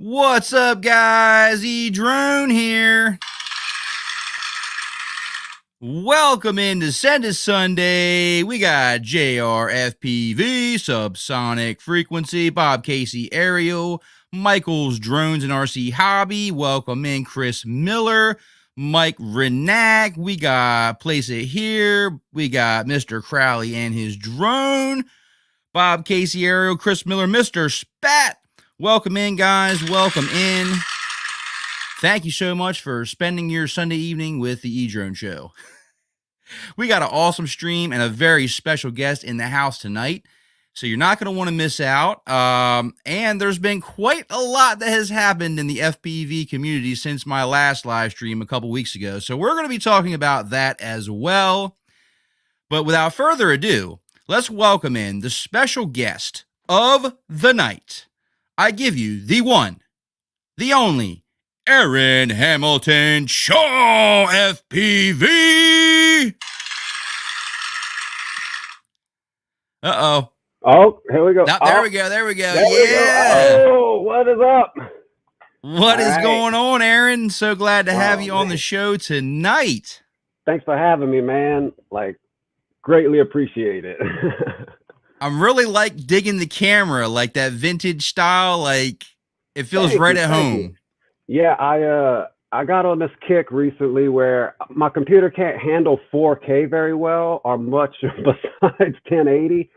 What's up, guys? Edrone here. Welcome into Send It Sunday. We got ChawFPV, Subsonic Frequency, Bob Casey Aerial, Michael's Drones and RC Hobby. Welcome in Chris Miller, Mike Renack. We got Place It Here. We got Mr. Crowley and his drone. Bob Casey Aerial, Chris Miller, Mr. Spat. Welcome in, guys. Welcome in. Thank you so much for spending your Sunday evening with the edrone show. We got an awesome stream and a very special guest in the house tonight, so you're not going to want to miss out. And there's been quite a lot that has happened in the FPV community since my last live stream a couple weeks ago, so we're going to be talking about that as well. But without further ado, let's welcome in the special guest of the night. I give you the one, the only, Aaron Hamilton Chaw FPV. Uh-oh. Oh, here we go. There we go. There we go. There we go. Oh, what is up? What is going on, Aaron? So glad to have you on the show tonight. Thanks for having me, man. Like, greatly appreciate it. I'm really like digging the camera, like that vintage style. Like, it feels right at home. Yeah, I got on this kick recently where my computer can't handle 4K very well or much besides 1080.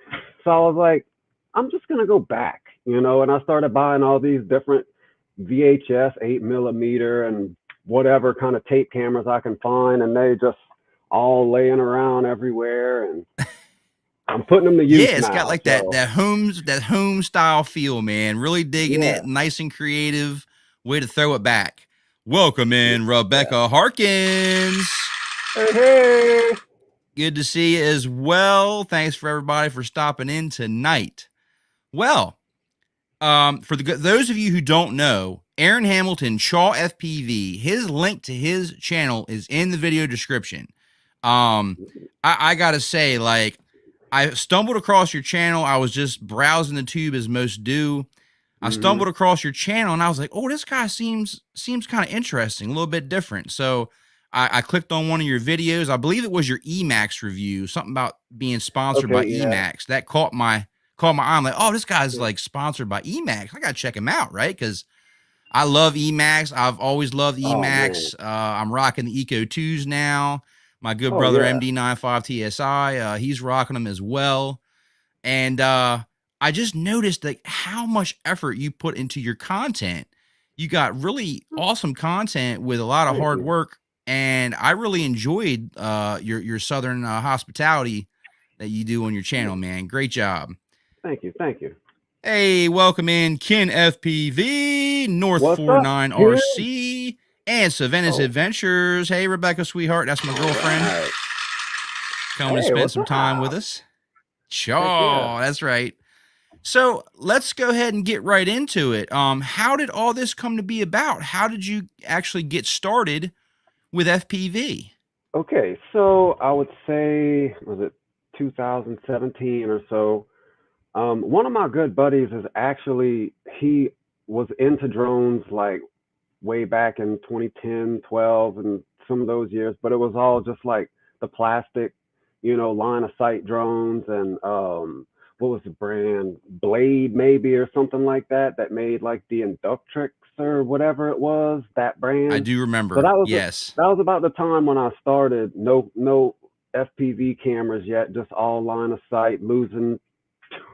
So I was like, I'm just gonna go back, and I started buying all these different VHS 8mm and whatever kind of tape cameras I can find, and they just all laying around everywhere, and I'm putting them to use. Yeah, it's got like that home style feel, man. Really digging it. Nice and creative way to throw it back. Welcome in, Rebecca Harkins. Hey. Good to see you as well. Thanks for everybody for stopping in tonight. Well, for those of you who don't know, Aaron Hamilton Chaw FPV, his link to his channel is in the video description. I gotta say, like, I stumbled across your channel. I was just browsing the tube as most do. I stumbled across your channel and I was like, oh, this guy seems kind of interesting, a little bit different. So I clicked on one of your videos. I believe it was your Emax review, something about being sponsored by Emax. That caught my eye. I'm like, oh, this guy's like sponsored by Emax. I got to check him out, right? Because I love Emax. I've always loved Emax. I'm rocking the Eco 2s now. My good brother, MD95 TSI, he's rocking them as well. And I just noticed like how much effort you put into your content. You got really awesome content with a lot of hard work. And I really enjoyed your Southern hospitality that you do on your channel, man. Great job. Thank you. Thank you. Hey, welcome in Ken FPV, North 49 RC, and Savannah's Adventures. Hey, Rebecca, sweetheart. That's my girlfriend. Coming to spend some time with us. Chaw, that's right. So let's go ahead and get right into it. How did all this come to be about? How did you actually get started with FPV? Okay, so I would say, was it 2017 or so? One of my good buddies is actually, he was into drones like way back in 2010, 12, and some of those years, but it was all just like the plastic, line of sight drones, and what was the brand? Blade maybe, or something like that made like the Inductrix or whatever it was, that brand. I do remember. So that was that was about the time when I started. No FPV cameras yet, just all line of sight, losing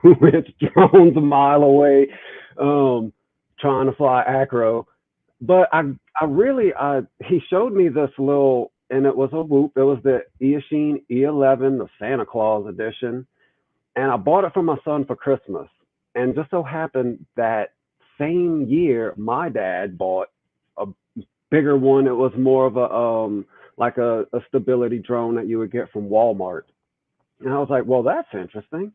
2-inch drones a mile away, trying to fly acro. But he showed me this little, and it was a Whoop. It was the Eachine E11, the Santa Claus edition. And I bought it for my son for Christmas. And just so happened that same year, my dad bought a bigger one. It was more of a like a stability drone that you would get from Walmart. And I was like, well, that's interesting.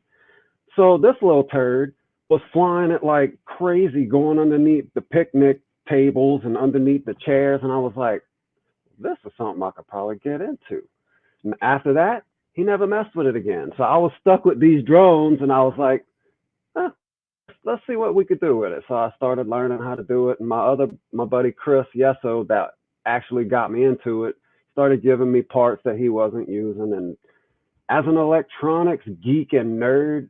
So this little turd was flying it like crazy, going underneath the picnic tables and underneath the chairs. And I was like, this is something I could probably get into. And after that, he never messed with it again. So I was stuck with these drones, and I was like, let's see what we could do with it. So I started learning how to do it, and my buddy Chris Yeso that actually got me into it started giving me parts that he wasn't using. And as an electronics geek and nerd,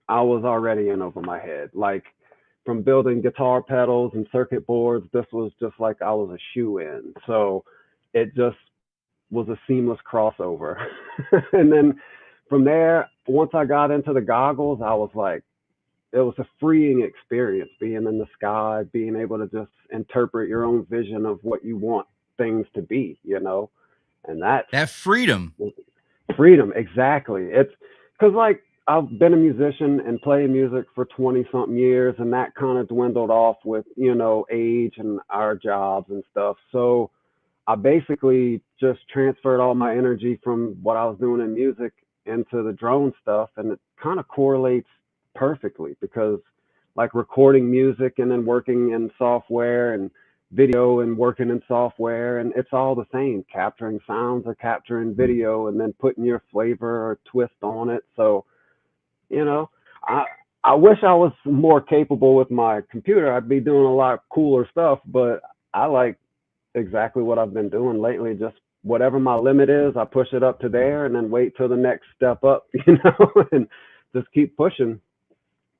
I was already in over my head. Like from building guitar pedals and circuit boards, this was just like I was a shoe in. So it just was a seamless crossover. And then from there, once I got into the goggles, I was like, it was a freeing experience being in the sky, being able to just interpret your own vision of what you want things to be, you know? And that's That freedom. freedom, exactly. It's because, like, I've been a musician and played music for 20 something years, and that kind of dwindled off with, you know, age and our jobs and stuff. So I basically just transferred all my energy from what I was doing in music into the drone stuff, and it kind of correlates perfectly because, like, recording music and then working in software and video and working in software, and it's all the same, capturing sounds or capturing video and then putting your flavor or twist on it. So, you know, I wish I was more capable with my computer. I'd be doing a lot cooler stuff, but I like exactly what I've been doing lately. Just whatever my limit is, I push it up to there and then wait till the next step up, you know, and just keep pushing.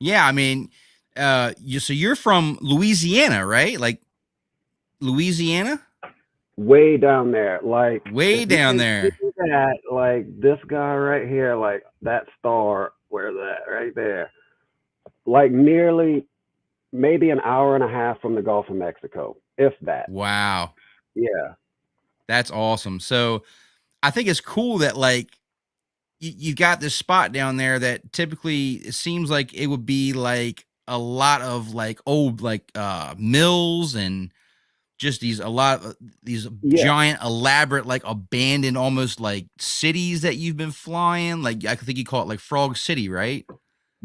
Yeah, I mean, so you're from Louisiana, right? Like Louisiana? Way down there. Like, Way if you down can see there. that, like this guy right here, like that star, where's that? Right there. Like nearly maybe an hour and a half from the Gulf of Mexico, if that. Wow. Yeah. That's awesome. So I think it's cool that like you got this spot down there that typically it seems like it would be like a lot of like old like mills and just these a lot of these Yeah. giant elaborate like abandoned almost like cities that you've been flying. Like I think you call it like Frog City, right?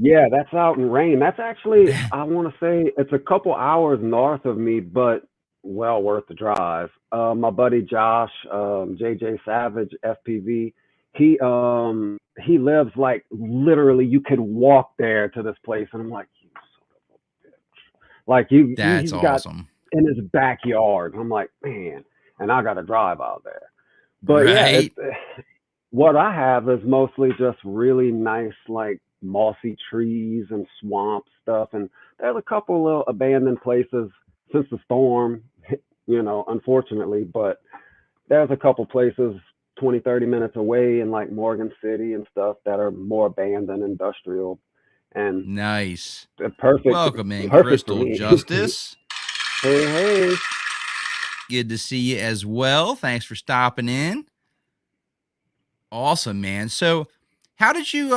Yeah, that's out in Rain. That's actually, I want to say it's a couple hours north of me, but well worth the drive. My buddy Josh, JJ Savage, FPV, he lives like literally you could walk there to this place, and I'm like, you son of a bitch. Like That's he's got awesome. in his backyard. I'm like, man, and I got to drive out there. But yeah, Right? it's what I have is mostly just really nice, like mossy trees and swamp stuff. And there's a couple little abandoned places since the storm, you know, unfortunately, but there's a couple places 20, 30 minutes away in like Morgan City and stuff that are more abandoned industrial, and Nice. they're perfect, Welcome in, perfect for Crystal me. Justice. Hey, hey. Good to see you as well. Thanks for stopping in. Awesome, man. So, how did you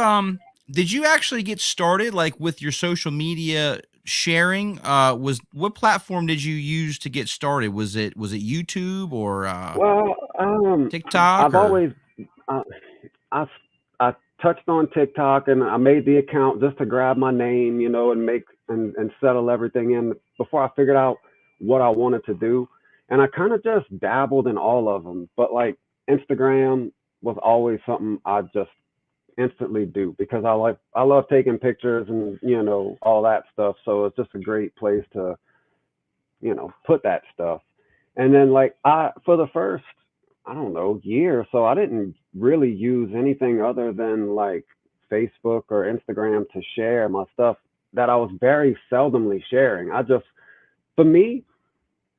actually get started like with your social media sharing? Was what platform did you use to get started? Was it YouTube or Well, TikTok I've or always, uh, I I touched on TikTok and I made the account just to grab my name, you know, and make and settle everything in before I figured out what I wanted to do. And I kind of just dabbled in all of them, but like Instagram was always something I just instantly do because I love taking pictures and you know all that stuff. So it's just a great place to you know put that stuff. And then like I for the first I don't know year or so I didn't really use anything other than like Facebook or Instagram to share my stuff that I was very seldomly sharing. I just for me,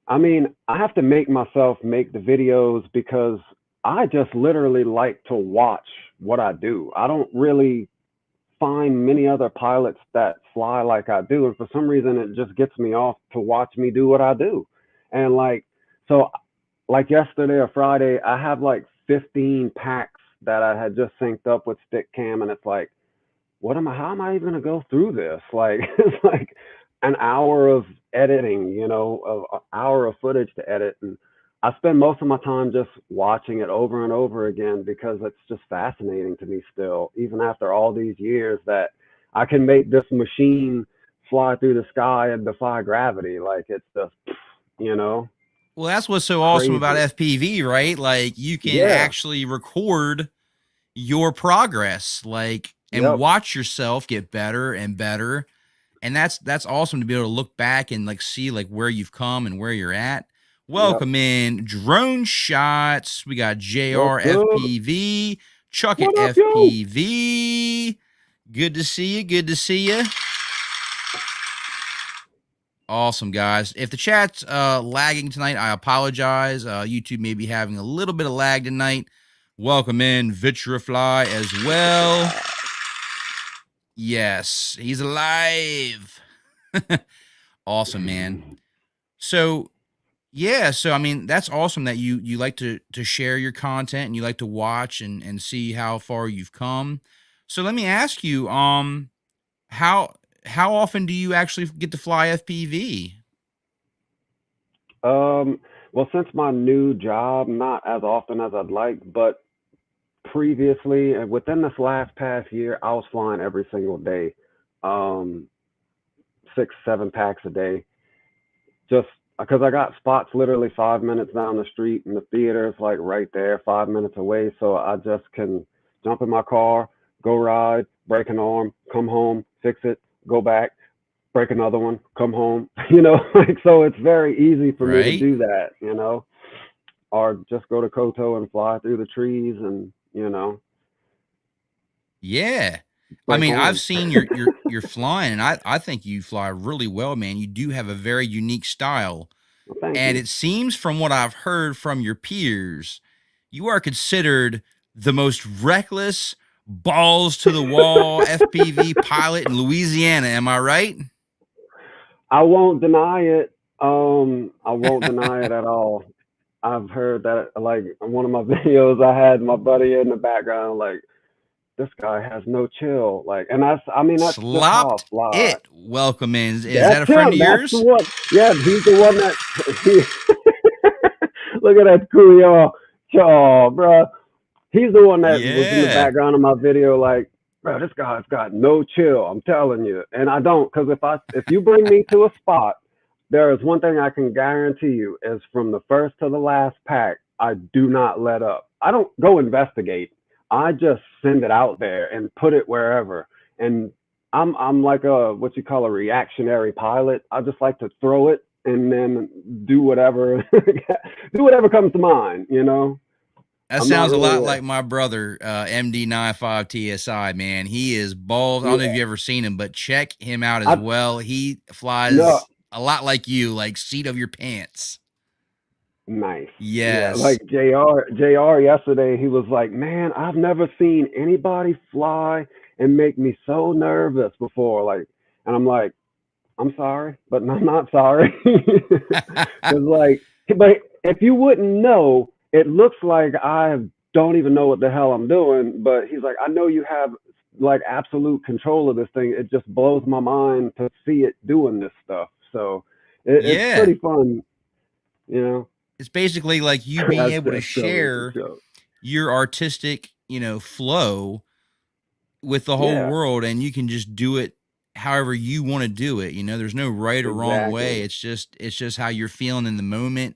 I mean, I have to make myself make the videos because I just literally like to watch what I do. I don't really find many other pilots that fly like I do. And for some reason, it just gets me off to watch me do what I do. And like, so like yesterday or Friday, I have like 15 packs that I had just synced up with stick cam. And it's like, how am I even going to go through this? Like, it's like an hour of editing, you know, an hour of footage to edit. And I spend most of my time just watching it over and over again because it's just fascinating to me still, even after all these years that I can make this machine fly through the sky and defy gravity. Like it's just, you know, well, that's what's so awesome about crazy. FPV, right? Like you can Yeah. actually record your progress, like and Yep. watch yourself get better and better. and that's awesome to be able to look back and like see like where you've come and where you're at. Yep. Welcome in Drone Shots. We got What's JR up? FPV, Chuck It What up, yo? FPV. Good to see you. Good to see you. Awesome, guys. If the chat's lagging tonight, I apologize. YouTube may be having a little bit of lag tonight. Welcome in Vitrafly as well. Yes, he's alive. Awesome, man. So yeah, so I mean that's awesome that you like to share your content and you like to watch and see how far you've come. So let me ask you, how often do you actually get to fly FPV? Well, since my new job, not as often as I'd like, but previously, and within this last past year, I was flying every single day, um, 6, 7 packs a day, just because I got spots literally 5 minutes down the street, and the theater is like right there, 5 minutes away. So I just can jump in my car, go ride, break an arm, come home, fix it, go back, break another one, come home. Like so it's very easy for me to Right? do that, or just go to Koto and fly through the trees and, Yeah. I break mean, I've arms. seen your flying, and I think you fly really well, man. You do have a very unique style. Well, thank And you. it seems from what I've heard from your peers, you are considered the most reckless, balls to the wall FPV pilot in Louisiana. Am I right? I won't deny it. I won't deny it at all. I've heard that, like, in one of my videos, I had my buddy in the background, like, this guy has no chill. Like, and I mean, that's just how Slopped I fly. it. Welcome in. Is that That's a friend him. of That's the yours? one. Yeah, he's the one that. Look at that Coolio Chaw, bro. He's the one that was in the Yeah. background of my video, like, bro, this guy's got no chill. I'm telling you, and I don't, because if you bring me to a spot, there is one thing I can guarantee you is from the first to the last pack, I do not let up. I don't go investigate. I just send it out there and put it wherever. And I'm like a what you call a reactionary pilot. I just like to throw it and then do whatever do whatever comes to mind. That I'm not sounds a really lot like my brother, MD95 TSI, man. He is bald. I don't know if yeah. you ever seen him, but check him out as I well. He no flies a lot like you, like seat of your pants. Nice. Yeah, Yes. like JR yesterday, he was like, "Man, I've never seen anybody fly and make me so nervous before." Like, and I'm like, "I'm sorry, but I'm not sorry." Cuz like, but if you wouldn't know, it looks like I don't even know what the hell I'm doing, but he's like, "I know you have like absolute control of this thing. It just blows my mind to see it doing this stuff." So, it's Yeah. pretty fun, you know. It's basically like you being able to That's totally for share sure. your artistic, flow with the whole Yeah, world, and you can just do it however you want to do it. There's no right or wrong way. exactly. It's just how you're feeling in the moment.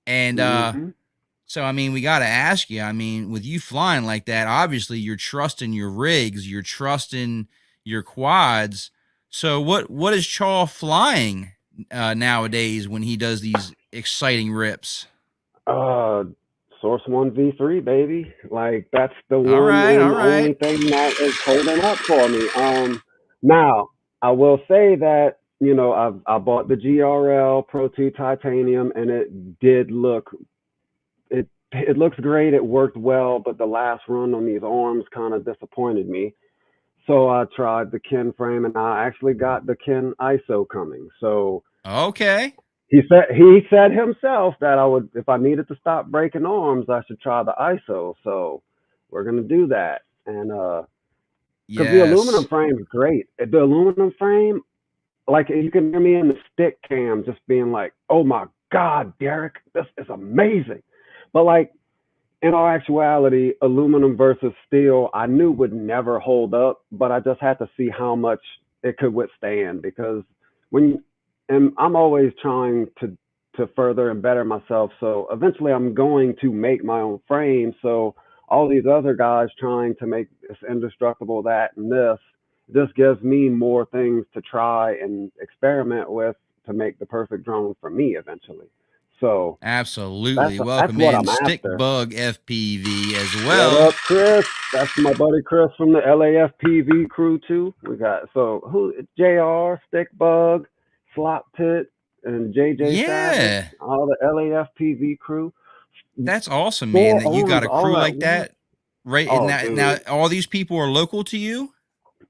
And Mhm. so I mean, we got to ask you. I mean, with you flying like that, obviously you're trusting your rigs, you're trusting your quads. So what is Chaw flying nowadays when he does these exciting rips? Uh, Source One V3, baby. Like that's the All one right, all and right. only thing that is holding up for me. Now I will say that I bought the GRL Pro 2 Titanium and it did look it looks great. It worked well, but the last run on these arms kind of disappointed me. So I tried the Ken frame and I actually got the Ken ISO coming. So Okay. he said himself that I would, if I needed to stop breaking arms, I should try the ISO. So we're gonna do that. And because the aluminum Yes. frame is great. The aluminum frame, like you can hear me in the stick cam just being like, "Oh my God, Derek, this is amazing." But like in all actuality, aluminum versus steel, I knew would never hold up, but I just had to see how much it could withstand because when and I'm always trying to further and better myself. So eventually I'm going to make my own frame. So all these other guys trying to make this indestructible, that and this, this gives me more things to try and experiment with to make the perfect drone for me eventually. So Absolutely. that's Welcome what in I'm Stick after. Bug FPV as What well. up, Chris? That's my buddy Chris from the LAFPV crew too. We got so who JR, Stickbug, Slop Tit, and JJ Savage, Yeah. all the LAFPV crew. That's awesome, man, Four that you got arms a crew all at like once. that. Right. And Oh, now dude. all these people are local to you?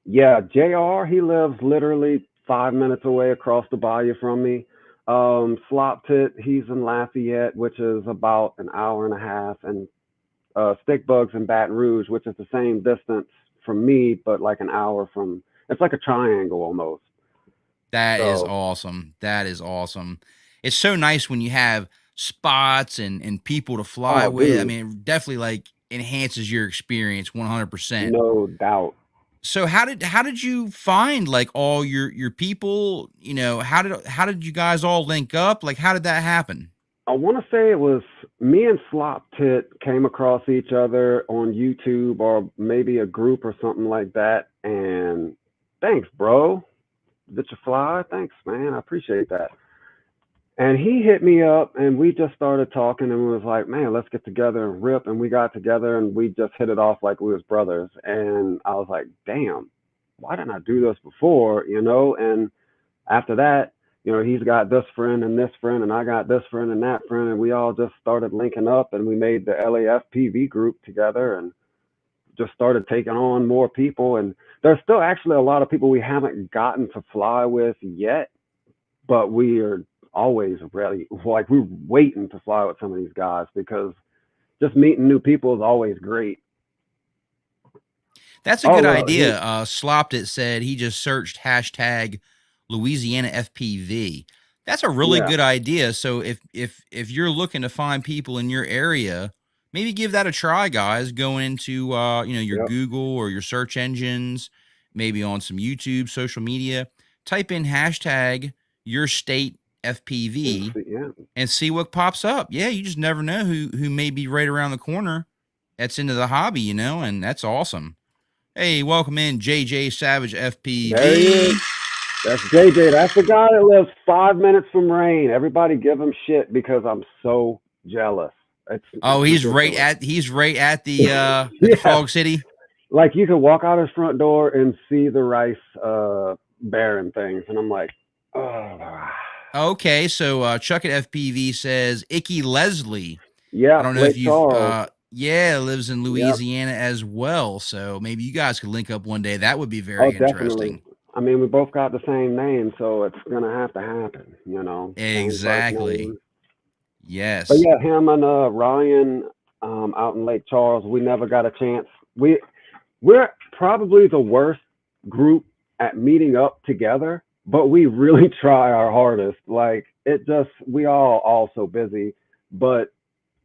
Yeah, JR, he lives literally 5 minutes away across the bayou from me. Slop Tit, he's in Lafayette, which is about an hour and a half, and Stickbugs in Baton Rouge, which is the same distance from me, but like an hour from. It's like a triangle almost. That is So, awesome. That is awesome. It's so nice when you have spots and people to fly oh, with. I dude, mean, it definitely like enhances your experience 100%. no doubt. So how did you find like all your people? You know, how did you guys all link up? Like how did that happen? I want to say it was me and Slop Tit came across each other on YouTube or maybe a group or something like that. And thanks, bro. Did you fly? Thanks, man. I appreciate that. And he hit me up and we just started talking and we was like, man, let's get together and rip. And we got together and we just hit it off like we was brothers. And I was like, damn, why didn't I do this before? And after that, he's got this friend and I got this friend and that friend. And we all just started linking up and we made the LAFPV group together and just started taking on more people. And there's still actually a lot of people we haven't gotten to fly with yet, but we are always ready. Like we're waiting to fly with some of these guys because just meeting new people is always great. That's a Oh good well, idea. Slopped it said he just searched hashtag Louisiana FPV. That's a really yeah, good idea. So if you're looking to find people in your area, maybe give that a try, guys. Going into your yep, Google or your search engines, maybe on some YouTube, social media, type in hashtag your state FPV yeah. and see what pops up. Yeah, you just never know who may be right around the corner that's into the hobby, and that's awesome. Hey, welcome in JJ Savage There he is. FPV. That's JJ. That's the guy that lives 5 minutes from rain. Everybody give him shit because I'm so jealous. Oh, It's he's right ridiculous. at he's right at the Yes, Frog City. like you can walk out his front door and see the rice bearing things, and I'm like, oh, Okay, so Chuck at FPV says Icky Leslie. I yeah, don't know if Lake you've Charles. yeah, lives in Yep. Louisiana as well. So maybe you guys could link up one day. That would be Oh, very definitely. interesting. I mean, we both got the same name, so it's gonna have to happen. Same first Exactly. name. But Yes. yeah, him and Ryan out in Lake Charles, we never got a chance. We're probably the worst group at meeting up together, but we really try our hardest. Like it just we all so busy. But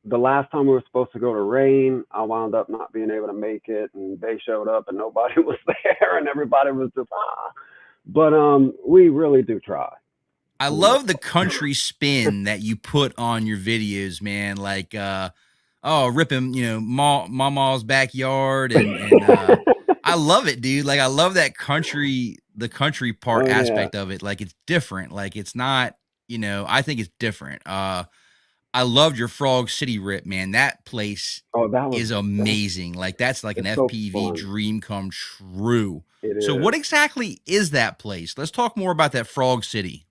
the last time we were supposed to go to Rain, I wound up not being able to make it, and they showed up and nobody was there, and everybody was just ah. But we really do try. I We really love the country spin that you put on your videos, man. Like oh, ripping, mama's backyard and try. I love it, dude. Like I love that country the country part Oh yeah. aspect of it. Like it's different. Like it's not, I think it's different. I loved your Frog City rip, man. That place Oh, is that's amazing. Like that's like an it's so FPV fun. dream come true. It So what is. exactly is that place? Let's talk more about that Frog City.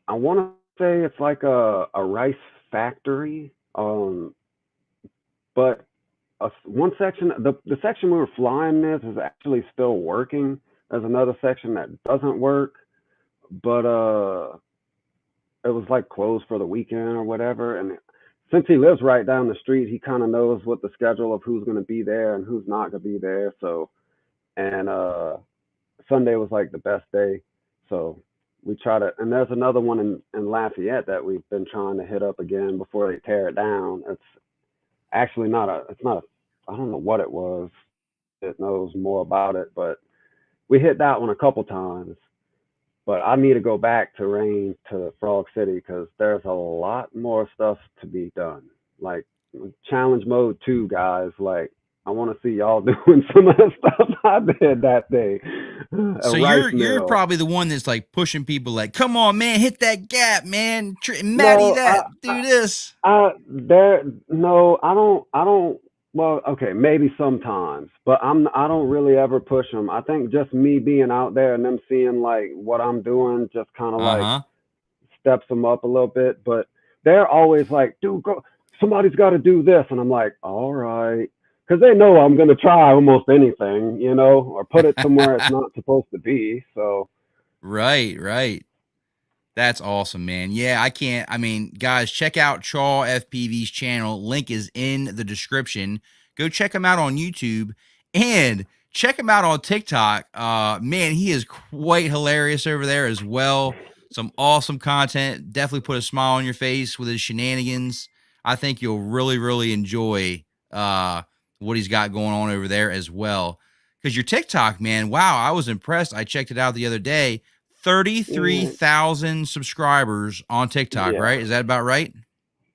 I want to say it's like a rice factory. But one section, the section we were flying is actually still working. There's another section that doesn't work, but it was like closed for the weekend or whatever. And since he lives right down the street, he kind of knows what the schedule of who's going to be there and who's not going to be there. So, and Sunday was like the best day. So we try to, and there's another one in Lafayette that we've been trying to hit up again before they tear it down. It's actually it's not I don't know what it was. It knows more about it, but we hit that one a couple times. But I need to go back to Rain to Frog City because there's a lot more stuff to be done. Like challenge mode 2, guys. Like I want to see y'all doing some of the stuff I did that day. A So rice you're mill. probably the one that's like pushing people, like, come on, man, hit that gap, man, Matty No, that, do this. there, no, I don't, well, okay, maybe sometimes, but I don't really ever push them. I think just me being out there and them seeing like what I'm doing just kind of Uh like huh. steps them up a little bit, but they're always like, dude, go, somebody's got to do this. And I'm like, all right. Because they know I'm going to try almost anything, you know, or put it somewhere it's not supposed to be. So, Right, right. That's awesome, man. Yeah, I can't. I mean, guys, check out Chaw FPV's channel. Link is in the description. Go check him out on YouTube and check him out on TikTok. Man, he is quite hilarious over there as well. Some awesome content. Definitely put a smile on your face with his shenanigans. I think you'll really, really enjoy what he's got going on over there as well. Because your TikTok, man, wow, I was impressed. I checked it out the other day. yeah, 33,000 subscribers on TikTok, yeah, right? Is that about right?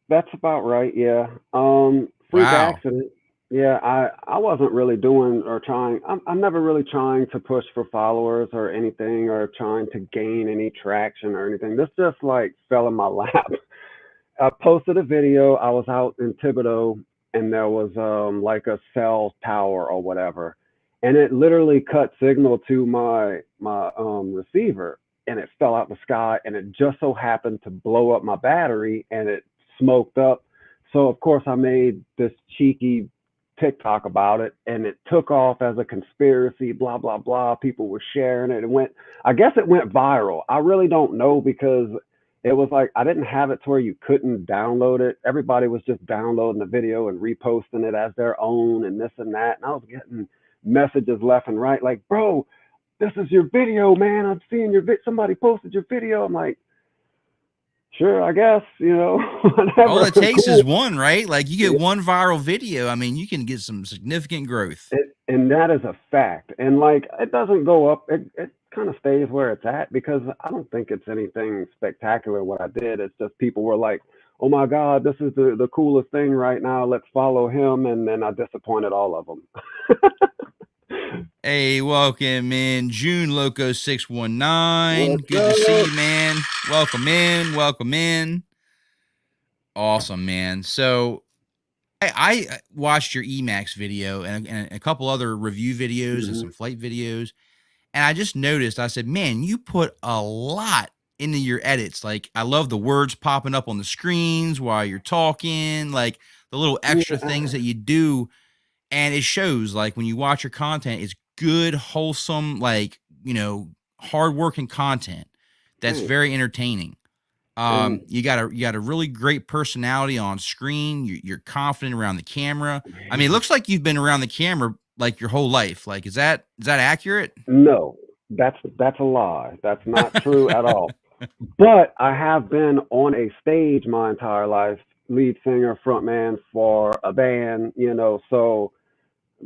that's about right. Yeah. Freak Wow. accident. Yeah, I wasn't really doing or trying. I'm never really trying to push for followers or anything or trying to gain any traction or anything. This just like fell in my lap. I posted a video. I was out in Thibodeau and there was like a cell tower or whatever. And it literally cut signal to my receiver and it fell out the sky and it just so happened to blow up my battery and it smoked up. So of course I made this cheeky TikTok about it and it took off as a conspiracy, blah blah blah. People were sharing it. It went, I guess it went viral. I really don't know because it was like I didn't have it to where you couldn't download it. Everybody was just downloading the video and reposting it as their own and this and that. And I was getting messages left and right like, bro, this is your video, man. I'm seeing your somebody posted your video. I'm like, sure, I guess, you know, All whatever. it takes is Cool. one, right? Like you get Yeah. one viral video. I mean, you can get some significant growth. And that is a fact. And like it doesn't go up. It kind of stays where it's at because I don't think it's anything spectacular what I did. It's just people were like, "Oh my God, this is the coolest thing right now. Let's follow him." And then I disappointed all of them. Hey, welcome in June Loco 619. What's Good to see up? you, man. Welcome in. Welcome in. Awesome, man. So I watched your Emacs video and a couple other review videos and Hmm. some flight videos. And I just noticed, I said, man, you put a lot into your edits. Like, I love the words popping up on the screens while you're talking, like the little extra things Yeah, that you do. And it shows, like, when you watch your content, it's good, wholesome, like, hardworking content that's thanks. very entertaining. And You got a really great personality on screen. You're confident around the camera. I mean, it looks like you've been around the camera like your whole life. Like, is that accurate? no, that's a lie. That's not true at all. But I have been on a stage my entire life, lead singer, frontman for a band, you know, so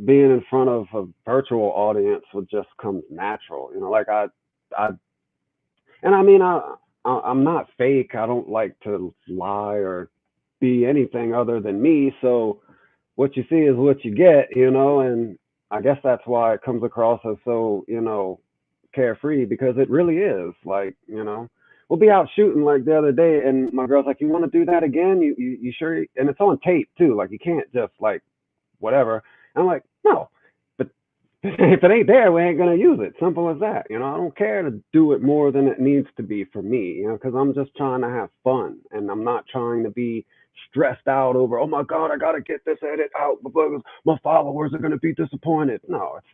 being in front of a virtual audience would just come natural, you know, like I, and I mean, I'm not fake. I don't like to lie or be anything other than me. So what you see is what you get, you know, and I guess that's why it comes across as so, you know, carefree because it really is like, you know, we'll be out shooting like the other day and my girl's like, you want to do that again? You sure? And it's on tape too. Like you can't just like whatever. And I'm like, no, but if it ain't there, we ain't gonna use it. Simple as that. You know, I don't care to do it more than it needs to be for me. You know, because I'm just trying to have fun, and I'm not trying to be stressed out over. Oh my God, I gotta get this edit out because my followers are gonna be disappointed. No, it's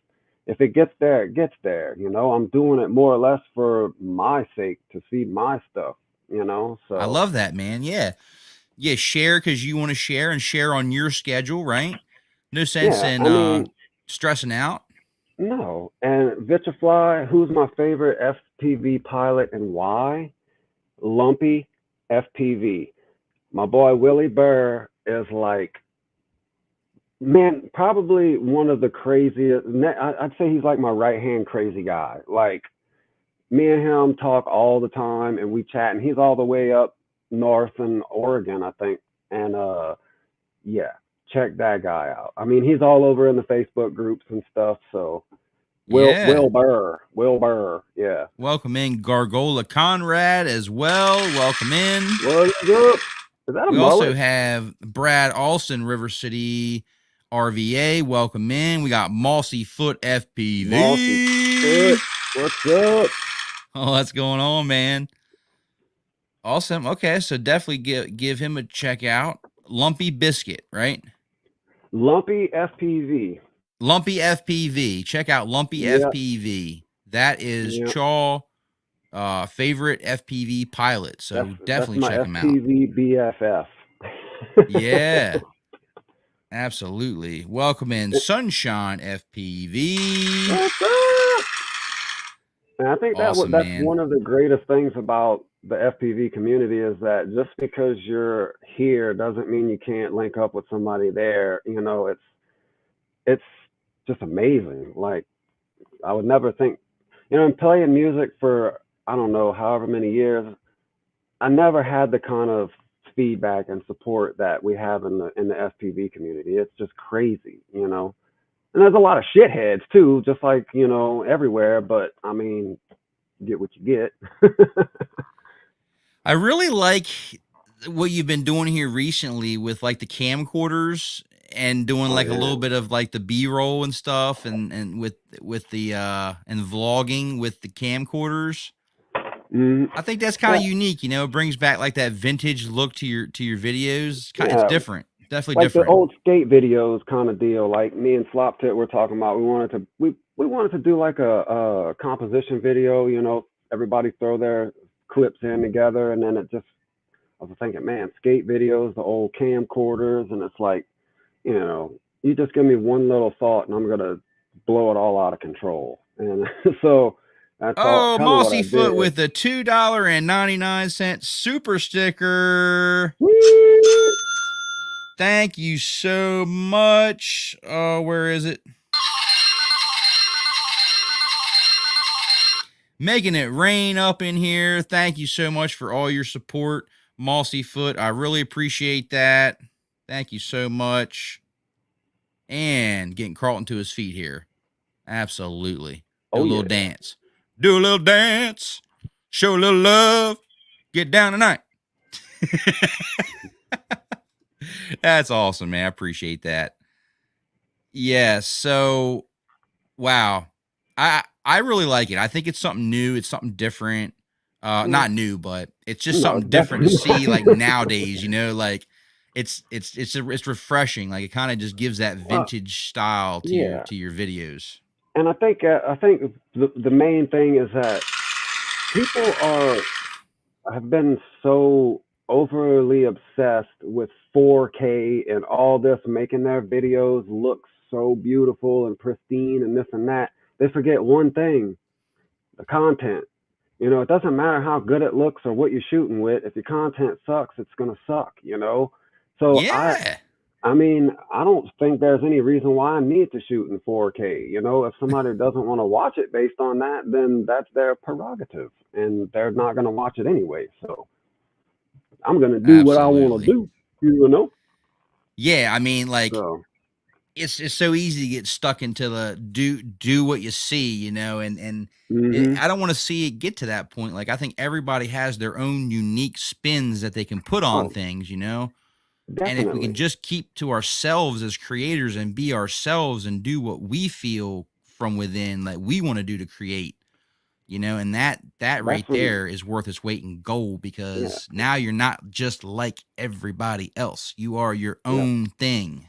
if it gets there, it gets there. You know, I'm doing it more or less for my sake to see my stuff. You know, I so love that, man. Yeah. Yeah. Share because you want to share and share on your schedule, right? No sense yeah. in I mean, stressing out. no. And Vitrafly, who's my favorite FPV pilot and why? Lumpy FPV. My boy Willie Burr is like, man, probably one of the craziest. I'd say he's like my right hand crazy guy. Like, me and him talk all the time and we chat, and he's all the way up north in Oregon, I think. And yeah. check that guy out. I mean, he's all over in the Facebook groups and stuff. So Yeah. Will Burr, yeah. Welcome in Gargola Conrad as well. Welcome in. What is up? Is that a We also mullet? have Brad Alston, River City RVA. Welcome in. We got Mossy Foot FPV. Mossy Foot. What's up? Oh, what's going on, man? Awesome. Okay, so definitely give him a check out. Lumpy Biscuit, right? Lumpy FPV. Lumpy FPV. Check out Lumpy Yep. FPV. That is Yep. Chaw favorite FPV pilot. So definitely check him out. FPV BFF. Yeah. Absolutely. Welcome in Sunshine FPV. What's up? And I think Awesome, that's man. one of the greatest things about the FPV community is that just because you're here doesn't mean you can't link up with somebody there. You know, it's just amazing. Like I would never think, you know, in playing music for I don't know however many years, I never had the kind of feedback and support that we have in the FPV community. It's just crazy, you know. And there's a lot of shitheads too, just like, you know, everywhere, but I mean, you get what you get. I really like what you've been doing here recently with like the camcorders and doing like a little bit of like the B-roll and stuff and with the and vlogging with the camcorders. I think that's kind of unique, you know. It brings back like that vintage look to your videos. It's different, definitely like different. The old skate videos kind of deal. Like me and Slop Tit were talking about. We wanted to do like a composition video. You know, everybody throw their clips in together, and then it just. I was thinking, man, skate videos, the old camcorders, and it's like, you know, you just give me one little thought, and I'm gonna blow it all out of control. And so. That's oh, Mossy Foot did. with a $2.99 super sticker. Woo! Thank you so much. Oh, where is it? Making it rain up in here. Thank you so much for all your support, Mossy Foot. I really appreciate that. Thank you so much. And getting Carlton to his feet here. Absolutely. Do a little dance. Do a little dance. Show a little love. Get down tonight. That's awesome, man. I appreciate that. Yeah, so wow. I really like it. I think it's something new, it's something different. Not new, but it's just something different to see like nowadays, you know, like it's refreshing. Like it kind of just gives that vintage style to your videos. And I think the main thing is that people have been so overly obsessed with 4K and all this, making their videos look so beautiful and pristine and this and that. They forget one thing: the content. You know, it doesn't matter how good it looks or what you're shooting with. If your content sucks, it's gonna suck. You know, so yeah. I mean, I don't think there's any reason why I need to shoot in 4K. You know, if somebody doesn't want to watch it based on that, then that's their prerogative, and they're not going to watch it anyway. So I'm going to do what I want to do, you know? Yeah, I mean, like, it's so easy to get stuck into the do what you see, you know, and I don't want to see it get to that point. Like, I think everybody has their own unique spins that they can put on things, you know? Definitely. And if we can just keep to ourselves as creators and be ourselves and do what we feel from within, like we want to do to create, you know, and that right there is worth its weight in gold, because now you're not just like everybody else. You are your own thing.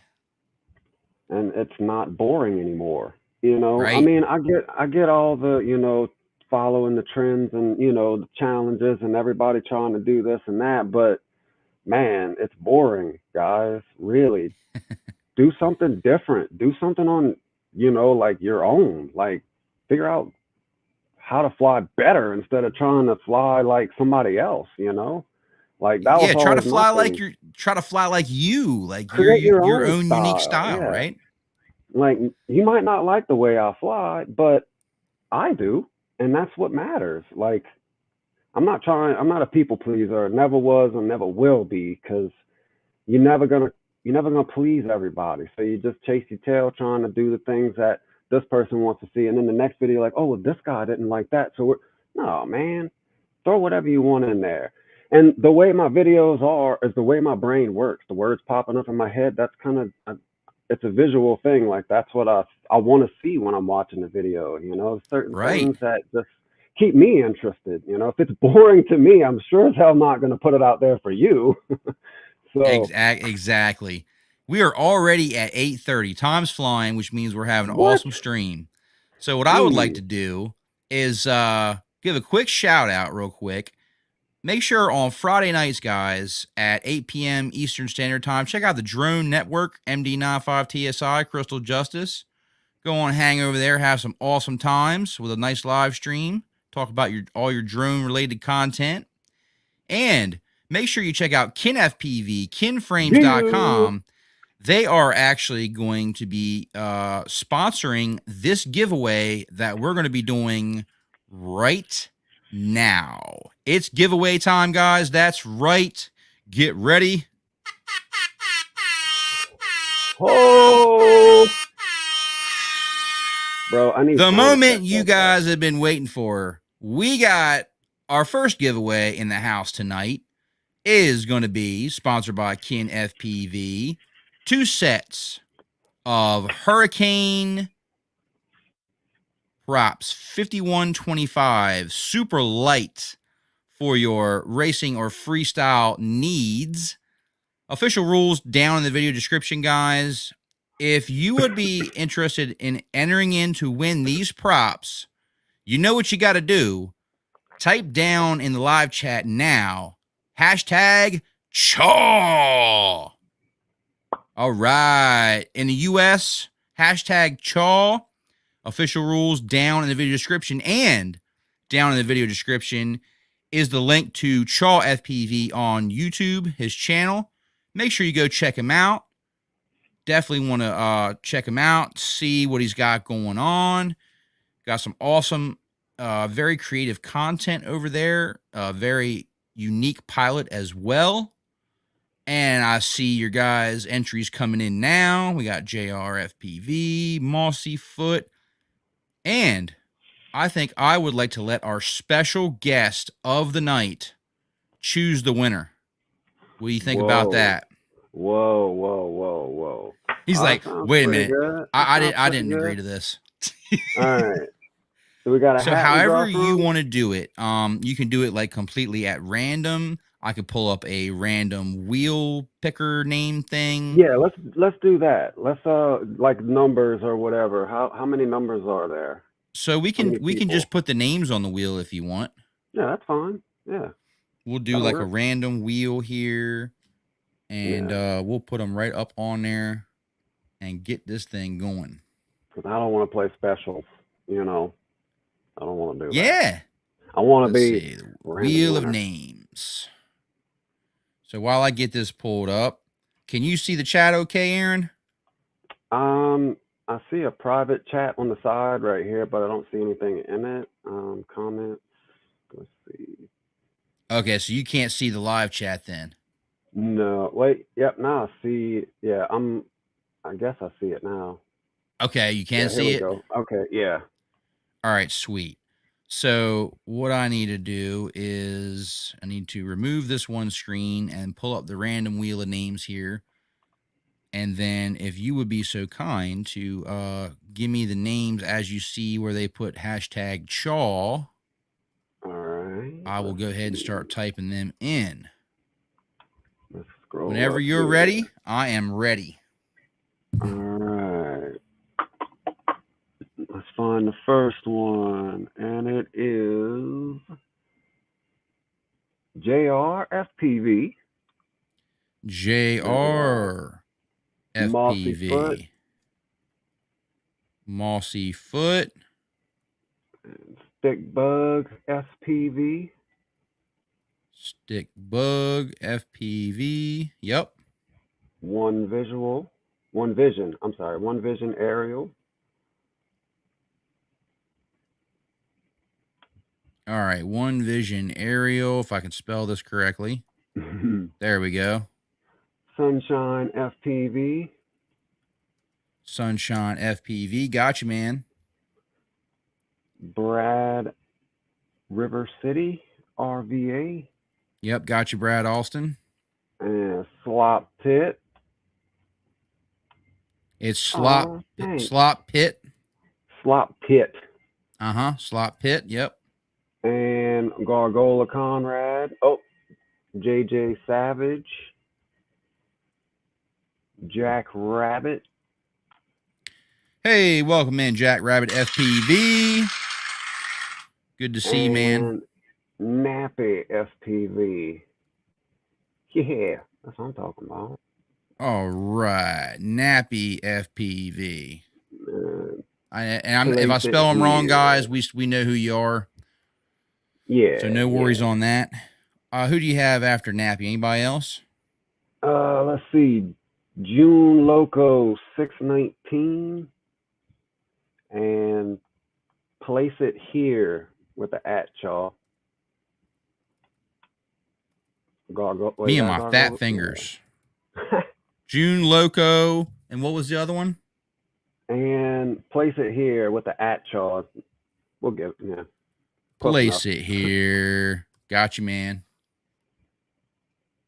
And it's not boring anymore. You know, right? I mean, I get all the, you know, following the trends and, you know, the challenges and everybody trying to do this and that, but man, it's boring, guys. Really, do something different. Do something on, you know, like your own. Like, figure out how to fly better instead of trying to fly like somebody else. You know, like that was try to fly like you, like create your own unique style, right? Like you might not like the way I fly, but I do, and that's what matters. Like, I'm not a people pleaser. Never was and never will be, because you're never gonna, you're never gonna please everybody. So you just chase your tail trying to do the things that this person wants to see, and then the next video, like, oh, well, this guy didn't like that, so no, man, throw whatever you want in there. And the way my videos are is the way my brain works. The words popping up in my head, that's kind of it's a visual thing. Like that's what I want to see when I'm watching the video. Certain Right. things that just keep me interested. If it's boring to me, I'm sure as hell not going to put it out there for you. So Exactly. We are already at 8:30. Time's flying, which means we're having an what? awesome stream. So what I would like Mm, to do is give a quick shout out real quick. Make sure on Friday nights, guys, at 8 p.m. Eastern Standard Time, check out the Drone Network, MD95TSI, Crystal Justice. Go on, hang over there, have some awesome times with a nice live stream. Talk about all your drone related content. And make sure you check out Kin FPV, yeah. kinframes.com. They are actually going to be sponsoring this giveaway that we're going to be doing right now. It's giveaway time, guys. That's right. Get ready. Oh, bro, I need The sound moment effects you like that. guys have been waiting for. We got our first giveaway in the house tonight. Is going to be sponsored by Kin FPV. 2 sets of Hurricane props, 5125, super light for your racing or freestyle needs. Official rules down in the video description, guys. If you would be interested in entering in to win these props, you know what you got to do. Type down in the live chat now, hashtag Chaw. All right. In the US, hashtag Chaw. Official rules down in the video description, and down in the video description is the link to ChawFPV on YouTube, his channel. Make sure you go check him out. Definitely want to check him out, see what he's got going on. Got some awesome, very creative content over there. Very unique pilot as well. And I see your guys' entries coming in now. We got JRFPV, Mossy Foot, and I think I would like to let our special guest of the night choose the winner. What do you think about Whoa, that? whoa, whoa, whoa, whoa. He's Oh, that like, sounds wait a pretty minute. good. That I sounds didn't I pretty didn't agree good. to this. All right. So we got a So hat we however draw you from? want to do it, you can do it like completely at random. I could pull up a random wheel picker name thing. Yeah, let's do that. Let's like numbers or whatever. How many numbers are there? So we How can many we can just people? put the names on the wheel if you want. Yeah, that's fine. Yeah, We'll do that'll like a work. random wheel here, and Yeah, we'll put them right up on there and get this thing going. because I don't want to play specials. You know, I don't want to do that. Yeah. I want to Let's be see. The random wheel of winner. names. So while I get this pulled up, can you see the chat okay, Aaron? Um, I see a private chat on the side right here, but I don't see anything in it. Comments. Let's see. Okay, so you can't see the live chat then. No, wait. Yep. Now I see. Yeah, I guess I see it now. Okay, you Yeah, can here see we it? go. Okay. Yeah. All right, sweet. So what I need to do is I need to remove this one screen and pull up the random wheel of names here. And then if you would be so kind to give me the names as you see where they put hashtag Chaw, All right. I will Let's go ahead and see. start typing them in. Let's scroll Whenever up you're here. ready, I am ready. All right. Let's find the first one, and it is JRFPV. There's Mossy Foot JRFPV. Mossy Foot. and Stick Bug SPV. Stick Bug FPV. Yep. One Vision. I'm sorry, One Vision Aerial. All right. One Vision Aerial, if I can spell this correctly. There we go. Sunshine FPV. Sunshine FPV. Got you, man. Brad River City RVA. Yep, got you, Brad Alston. And Slop Pit. It's Slop Pit. Slop Pit. Slop Pit. Yep. And Gargola Conrad. Oh, JJ Savage. Jack Rabbit. Hey, welcome in, Jack Rabbit FPV. Good to see you, man. Nappy FPV. Yeah, that's what I'm talking about. All right, Nappy FPV. If I spell them wrong, guys, we know who you are. Yeah. So no worries on that. Who do you have after Nappy? Anybody else? Let's see. June Loco 619 and Place It Here with the @Chaw. Me and my fat fingers. June Loco, and what was the other one? And Place It Here with the @Chaw. We'll get Place It Here. Got you, man.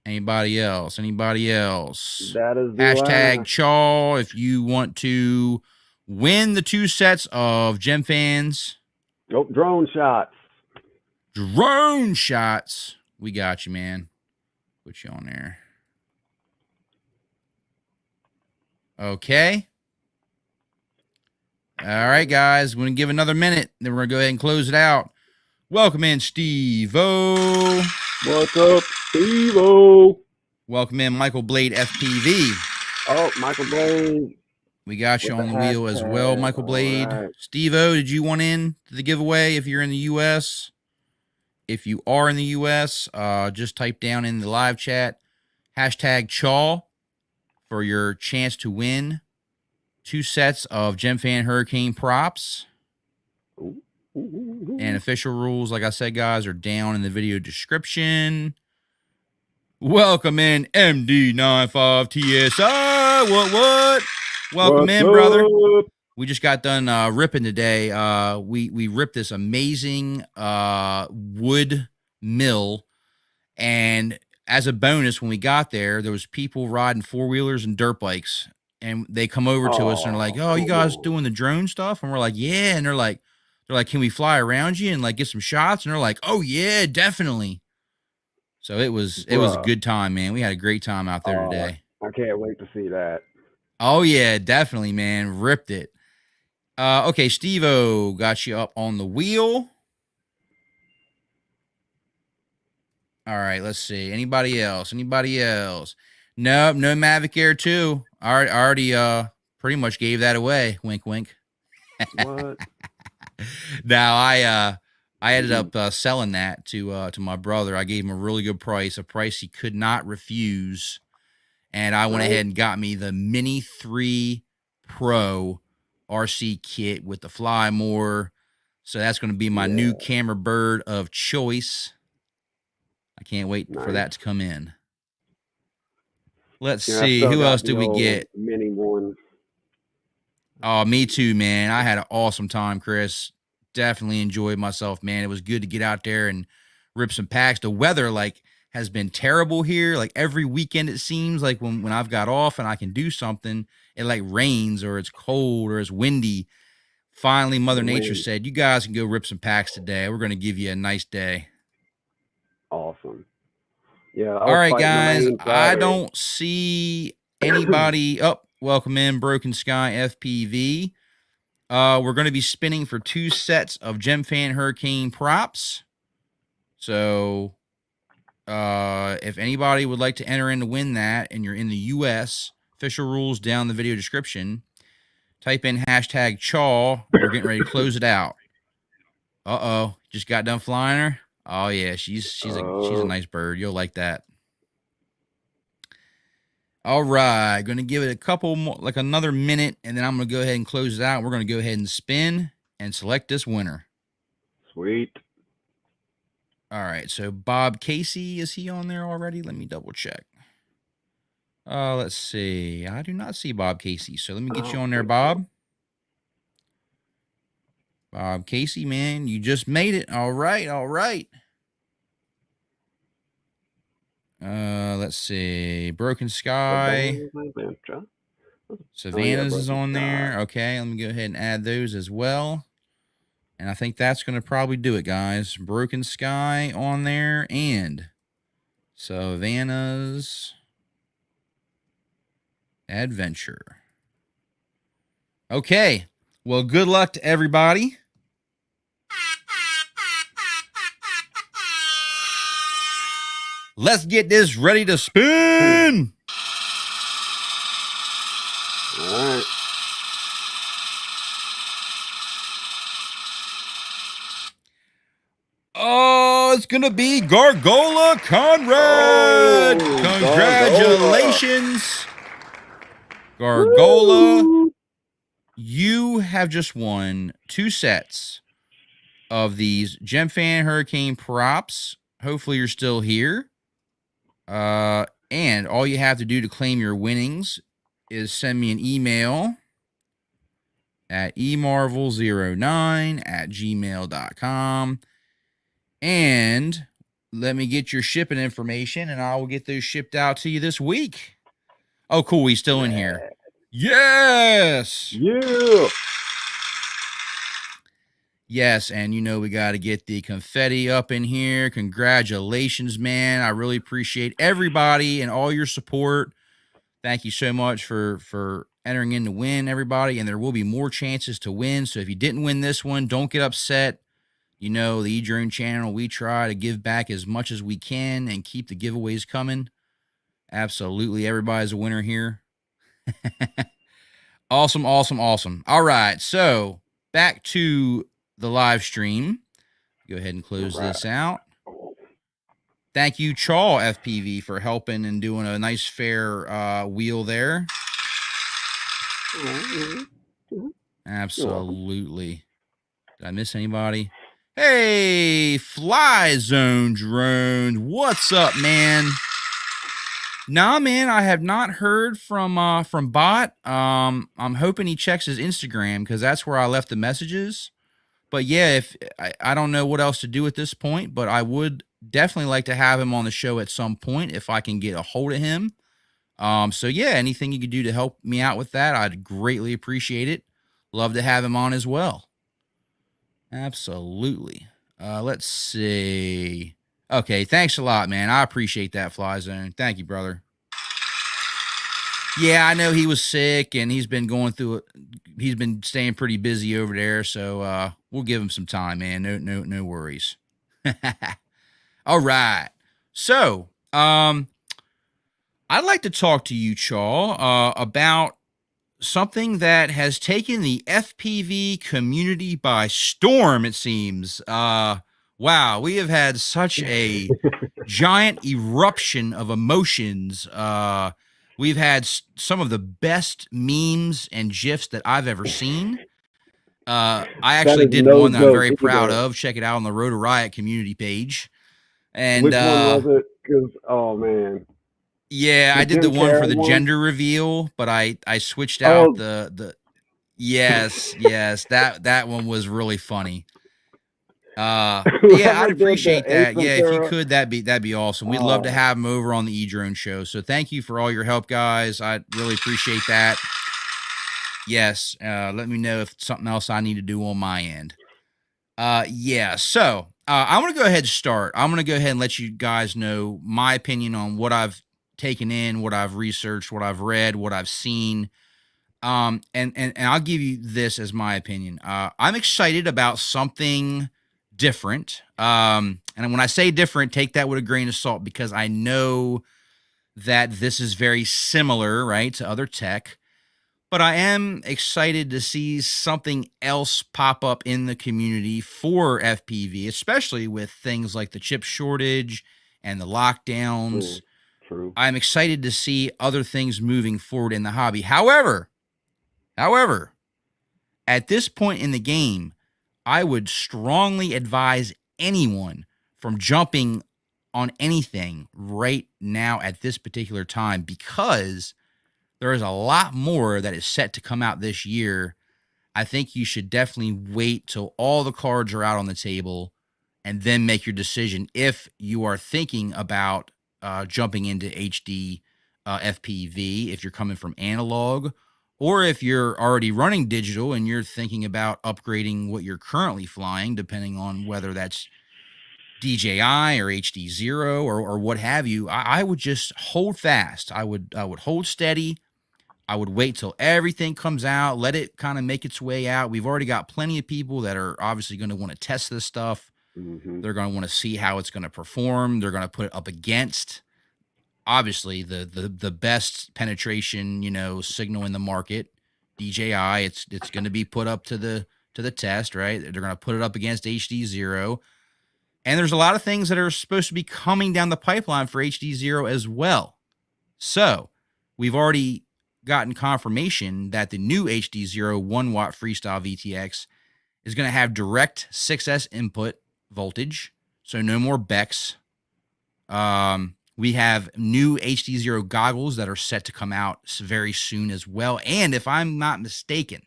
Anybody else? Anybody else? That is the hashtag Chaw if you want to win the 2 sets of Gem Fans. Oh, drone shots. Drone shots. We got you, man. Put you on there. Okay. All right, guys. We're going to give another minute. Then we're going to go ahead and close it out. Welcome in, Steve-O. What's up, Steve-O? Welcome in, Michael Blade FPV. Oh, Michael Blade. We got you on the wheel as well, Michael Blade. Right. Steve-O, did you want in to the giveaway if you're in the U.S.? If you are in the U.S., just type down in the live chat, hashtag Chaw for your chance to win 2 sets of GemFan Hurricane props. And official rules, like I said, guys, are down in the video description. Welcome in, MD95TSI. What? Welcome What's in, up, brother. We just got done ripping today. We ripped this amazing wood mill, and as a bonus, when we got there, there was people riding 4-wheelers and dirt bikes, and they come over to us and they're like, "Oh, you guys doing the drone stuff?" And we're like, "Yeah." And they're like, "Can we fly around you and like get some shots?" And they're like, "Oh yeah, definitely." So it was a good time, man. We had a great time out there today. I can't wait to see that. Oh yeah, definitely, man. Ripped it. Okay, Steve-O got you up on the wheel. All right, let's see. Anybody else? Anybody else? Nope, no Mavic Air 2. I already pretty much gave that away. Wink, wink. What? Now I ended up selling that to my brother. I gave him a really good price, a price he could not refuse, and I went ahead and got me the Mini 3 Pro RC kit with the Fly More. So that's going to be my new camera bird of choice. I can't wait for that to come in. Let's see. Who else did we get? Mini one. Oh, me too, man. I had an awesome time, Chris. Definitely enjoyed myself, man. It was good to get out there and rip some packs. The weather, like, has been terrible here. Like, every weekend, it seems like when I've got off and I can do something, it, like, rains or it's cold or it's windy. Finally, Mother Nature said, you guys can go rip some packs today. We're going to give you a nice day. Awesome. Yeah. All right, guys. I don't see anybody. Oh, welcome in, Broken Sky FPV. We're going to be spinning for 2 sets of GemFan Hurricane props. So if anybody would like to enter in to win that and you're in the U.S., official rules down in the video description. Type in hashtag Chaw. We're getting ready to close it out. Uh-oh. Just got done flying her? Oh, yeah. She's a nice bird. You'll like that. All right. Going to give it a couple more, like another minute, and then I'm going to go ahead and close it out. We're going to go ahead and spin and select this winner. Sweet. All right. So Bob Casey, is he on there already? Let me double check. Let's see. I do not see Bob Casey, so let me get you on there, Bob. Bob Casey, man, you just made it. All right, all right. Let's see. Broken Sky. Savannah's is on there. Okay, let me go ahead and add those as well. And I think that's going to probably do it, guys. Broken Sky on there and Savannah's Adventure. Okay. Well, good luck to everybody. Let's get this ready to spin. All right. Oh, it's going to be Gargola Conrad. Oh, congratulations. Gargola. Woo! You have just won 2 sets of these Gemfan Hurricane props. Hopefully you're still here. And all you have to do to claim your winnings is send me an email at emarvel09@gmail.com and let me get your shipping information and I will get those shipped out to you this week. Oh, cool. He's still in here. Yes. Yeah. Yes, and you know we got to get the confetti up in here. Congratulations, man. I really appreciate everybody and all your support. Thank you so much for entering in to win, everybody, and there will be more chances to win. So if you didn't win this one, don't get upset. You know, the edrone channel, we try to give back as much as we can and keep the giveaways coming. Absolutely, everybody's a winner here. Awesome, awesome, awesome. All right, so back to the live stream. Go ahead and close this out. Thank you, Chaw FPV, for helping and doing a nice fair wheel there. Absolutely. Did I miss anybody? Hey, Fly Zone Drone. What's up, man? Nah, man, I have not heard from Bot. I'm hoping he checks his Instagram because that's where I left the messages. But yeah, if I don't know what else to do at this point, but I would definitely like to have him on the show at some point if I can get a hold of him. So yeah, anything you could do to help me out with that, I'd greatly appreciate it. Love to have him on as well. Absolutely. Let's see. Okay, thanks a lot, man. I appreciate that, Fly Zone. Thank you, brother. Yeah, I know he was sick and he's been going through it. He's been staying pretty busy over there, so we'll give him some time, man. No worries. All right. So, I'd like to talk to you, Chaw, about something that has taken the FPV community by storm, it seems. Wow, we have had such a giant eruption of emotions. We've had some of the best memes and GIFs that I've ever seen. I actually did one that I'm very proud of. Check it out on the Road to Riot community page. And which one was it? Because oh man, yeah, I did the one for the gender reveal, but I switched out the yes that one was really funny. Yeah, I'd appreciate that. Yeah, if you could, that'd be awesome. We'd love to have him over on the edrone show. So thank you for all your help, guys. I really appreciate that. Yes, let me know if something else I need to do on my end. Yeah, so I'm gonna go ahead and start. I'm gonna go ahead and let you guys know my opinion on what I've taken in, what I've researched, what I've read, what I've seen. And I'll give you this as my opinion. I'm excited about something different. And when I say different, take that with a grain of salt because I know that this is very similar, right, to other tech. But I am excited to see something else pop up in the community for FPV, especially with things like the chip shortage and the lockdowns. True. I'm excited to see other things moving forward in the hobby. However, at this point in the game, I would strongly advise anyone from jumping on anything right now at this particular time, because there is a lot more that is set to come out this year. I think you should definitely wait till all the cards are out on the table and then make your decision if you are thinking about jumping into HD FPV, if you're coming from analog, or if you're already running digital and you're thinking about upgrading what you're currently flying, depending on whether that's DJI or HD0 or what have you. I would just hold fast. I would hold steady. I would wait till everything comes out, let it kind of make its way out. We've already got plenty of people that are obviously going to want to test this stuff. Mm-hmm. They're going to want to see how it's going to perform. They're going to put it up against obviously the best penetration, signal in the market, DJI. It's going to be put up to the test, right? They're going to put it up against HD0. And there's a lot of things that are supposed to be coming down the pipeline for HD0 as well. So we've already gotten confirmation that the new HD0 1 watt freestyle VTX is going to have direct 6S input voltage. So no more BECs. We have new HD0 goggles that are set to come out very soon as well. And if I'm not mistaken,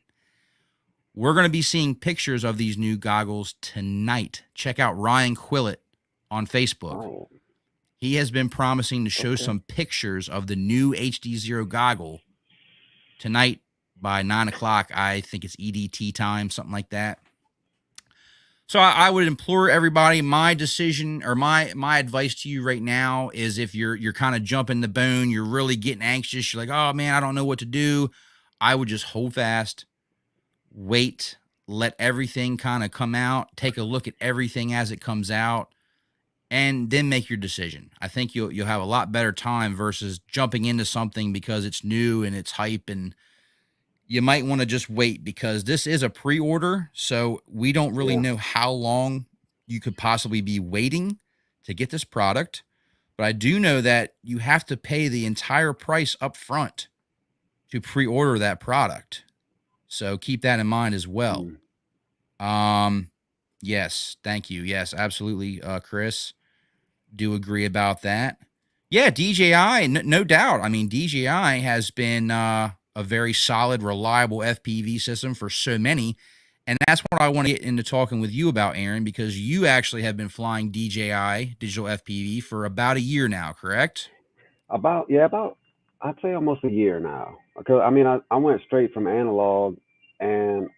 we're going to be seeing pictures of these new goggles tonight. Check out Ryan Quillett on Facebook. Oh. He has been promising to show some pictures of the new HD0 goggle tonight by 9 o'clock. I think it's EDT time, something like that. So I would implore everybody, my decision or my advice to you right now is if you're kind of jumping the bone, you're really getting anxious, you're like, oh man, I don't know what to do. I would just hold fast, wait, let everything kind of come out, take a look at everything as it comes out, and then make your decision. I think you'll have a lot better time versus jumping into something because it's new and it's hype, and you might want to just wait because this is a pre-order, so we don't really know how long you could possibly be waiting to get this product. But I do know that you have to pay the entire price up front to pre-order that product. So keep that in mind as well. Yes, thank you. Yes, absolutely, Chris. Do agree about that. Yeah, DJI, no doubt. I mean, DJI has been a very solid, reliable FPV system for so many. And that's what I want to get into talking with you about, Aaron, because you actually have been flying DJI, digital FPV, for about a year now, correct? About I'd say almost a year now. Because I mean, I went straight from analog, and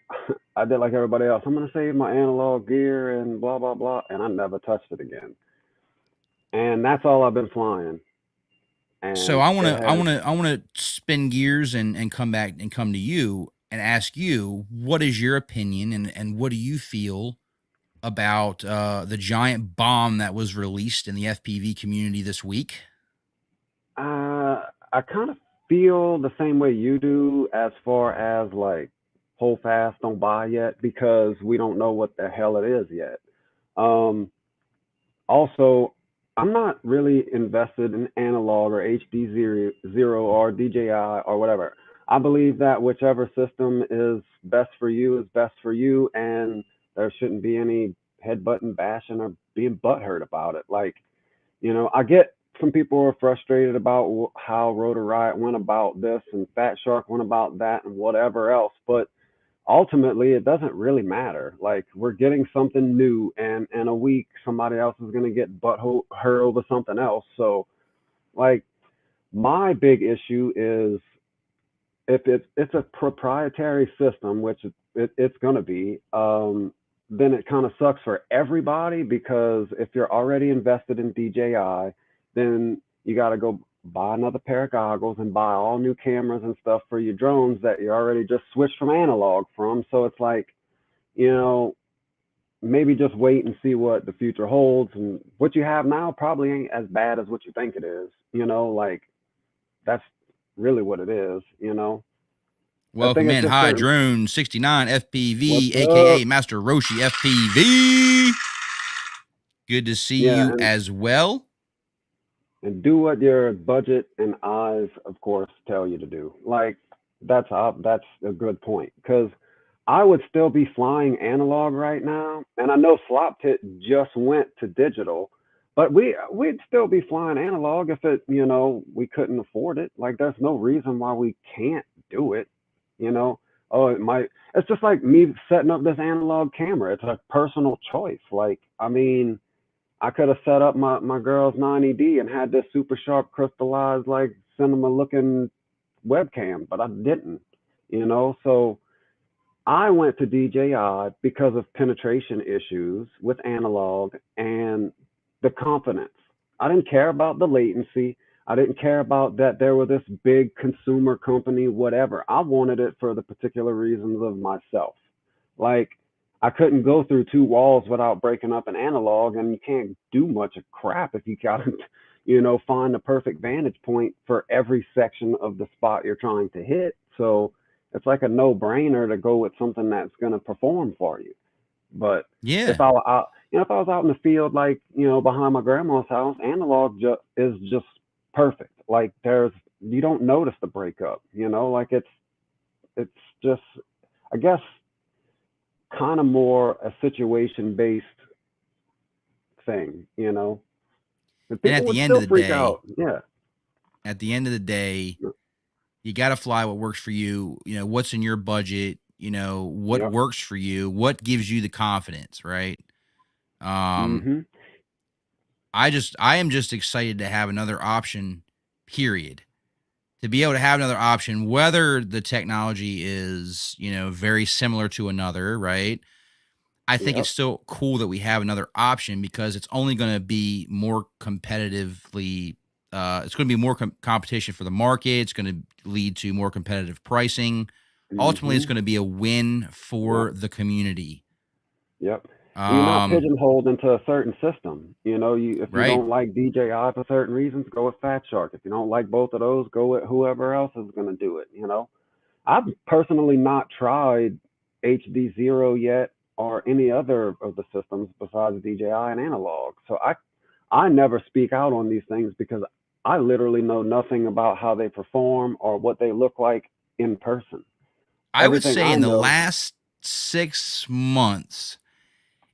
I did like everybody else. I'm gonna save my analog gear and blah blah blah, and I never touched it again. And that's all I've been flying. So And I it has want to spin gears and come back and come to you and ask you, what is your opinion and what do you feel about the giant bomb that was released in the FPV community this week? I kind of feel the same way you do as far as like hold fast, don't buy yet because we don't know what the hell it is yet. Um, Also, I'm not really invested in analog or HD0 or DJI or whatever. I believe that whichever system is best for you is best for you, and there shouldn't be any headbutting, bashing, or being butthurt about it. Like, I get some people are frustrated about how Rotor Riot went about this and Fat Shark went about that and whatever else, but ultimately it doesn't really matter. Like we're getting something new, and in a week somebody else is going to get hurt over something else. So like my big issue is if it's a proprietary system, which it's going to be, then it kind of sucks for everybody because if you're already invested in DJI, then you got to go buy another pair of goggles and buy all new cameras and stuff for your drones that you already just switched from analog from. So it's like, maybe just wait and see what the future holds. And what you have now probably ain't as bad as what you think it is. Like that's really what it is. I think Welcome it's in, just High certain. Drone 69 What's FPV, up? aka Master Roshi FPV. Good to see Yeah, you as well. and do what your budget and eyes, of course, tell you to do. Like that's a good point because I would still be flying analog right now, and I know Slop Pit just went to digital, But we'd still be flying analog if it, we couldn't afford it. Like there's no reason why we can't do it, you know. Oh, it might. It's just like me setting up this analog camera. It's a personal choice. Like, I mean, I could have set up my girl's 90D and had this super sharp crystallized like cinema looking webcam, but I didn't, So I went to DJI because of penetration issues with analog and the confidence. I didn't care about the latency. I didn't care about that there was this big consumer company, whatever. I wanted it for the particular reasons of myself. Like, I couldn't go through two walls without breaking up an analog, and you can't do much of crap if you gotta, find the perfect vantage point for every section of the spot you're trying to hit. So it's like a no-brainer to go with something that's going to perform for you. But Yeah. if I were out, if I was out in the field, like behind my grandma's house, analog is just perfect. Like you don't notice the breakup. Like it's just, I guess, kind of more a situation based thing. And And people at would the end of still the freak day, out. Yeah. at the end of the day, you got to fly what works for you. What's in your budget, what Yep. works for you, what gives you the confidence, right? Um, Mhm. I am just excited to have another option, period. To be able to have another option, whether the technology is, very similar to another, right? I think it's Yep. still cool that we have another option because it's only going to be more competitively. It's going to be more competition for the market. It's going to lead to more competitive pricing. Ultimately, it's Mhm. going to be a win for Yep. the community. Yep. And you're not Um, pigeonholed into a certain system. If you right. don't like DJI for certain reasons, go with Fat Shark. If you don't like both of those, go with whoever else is going to do it. I've personally not tried HD0 yet or any other of the systems besides DJI and analog. So I never speak out on these things because I literally know nothing about how they perform or what they look like in person. I would Everything say I in the know, last 6 months,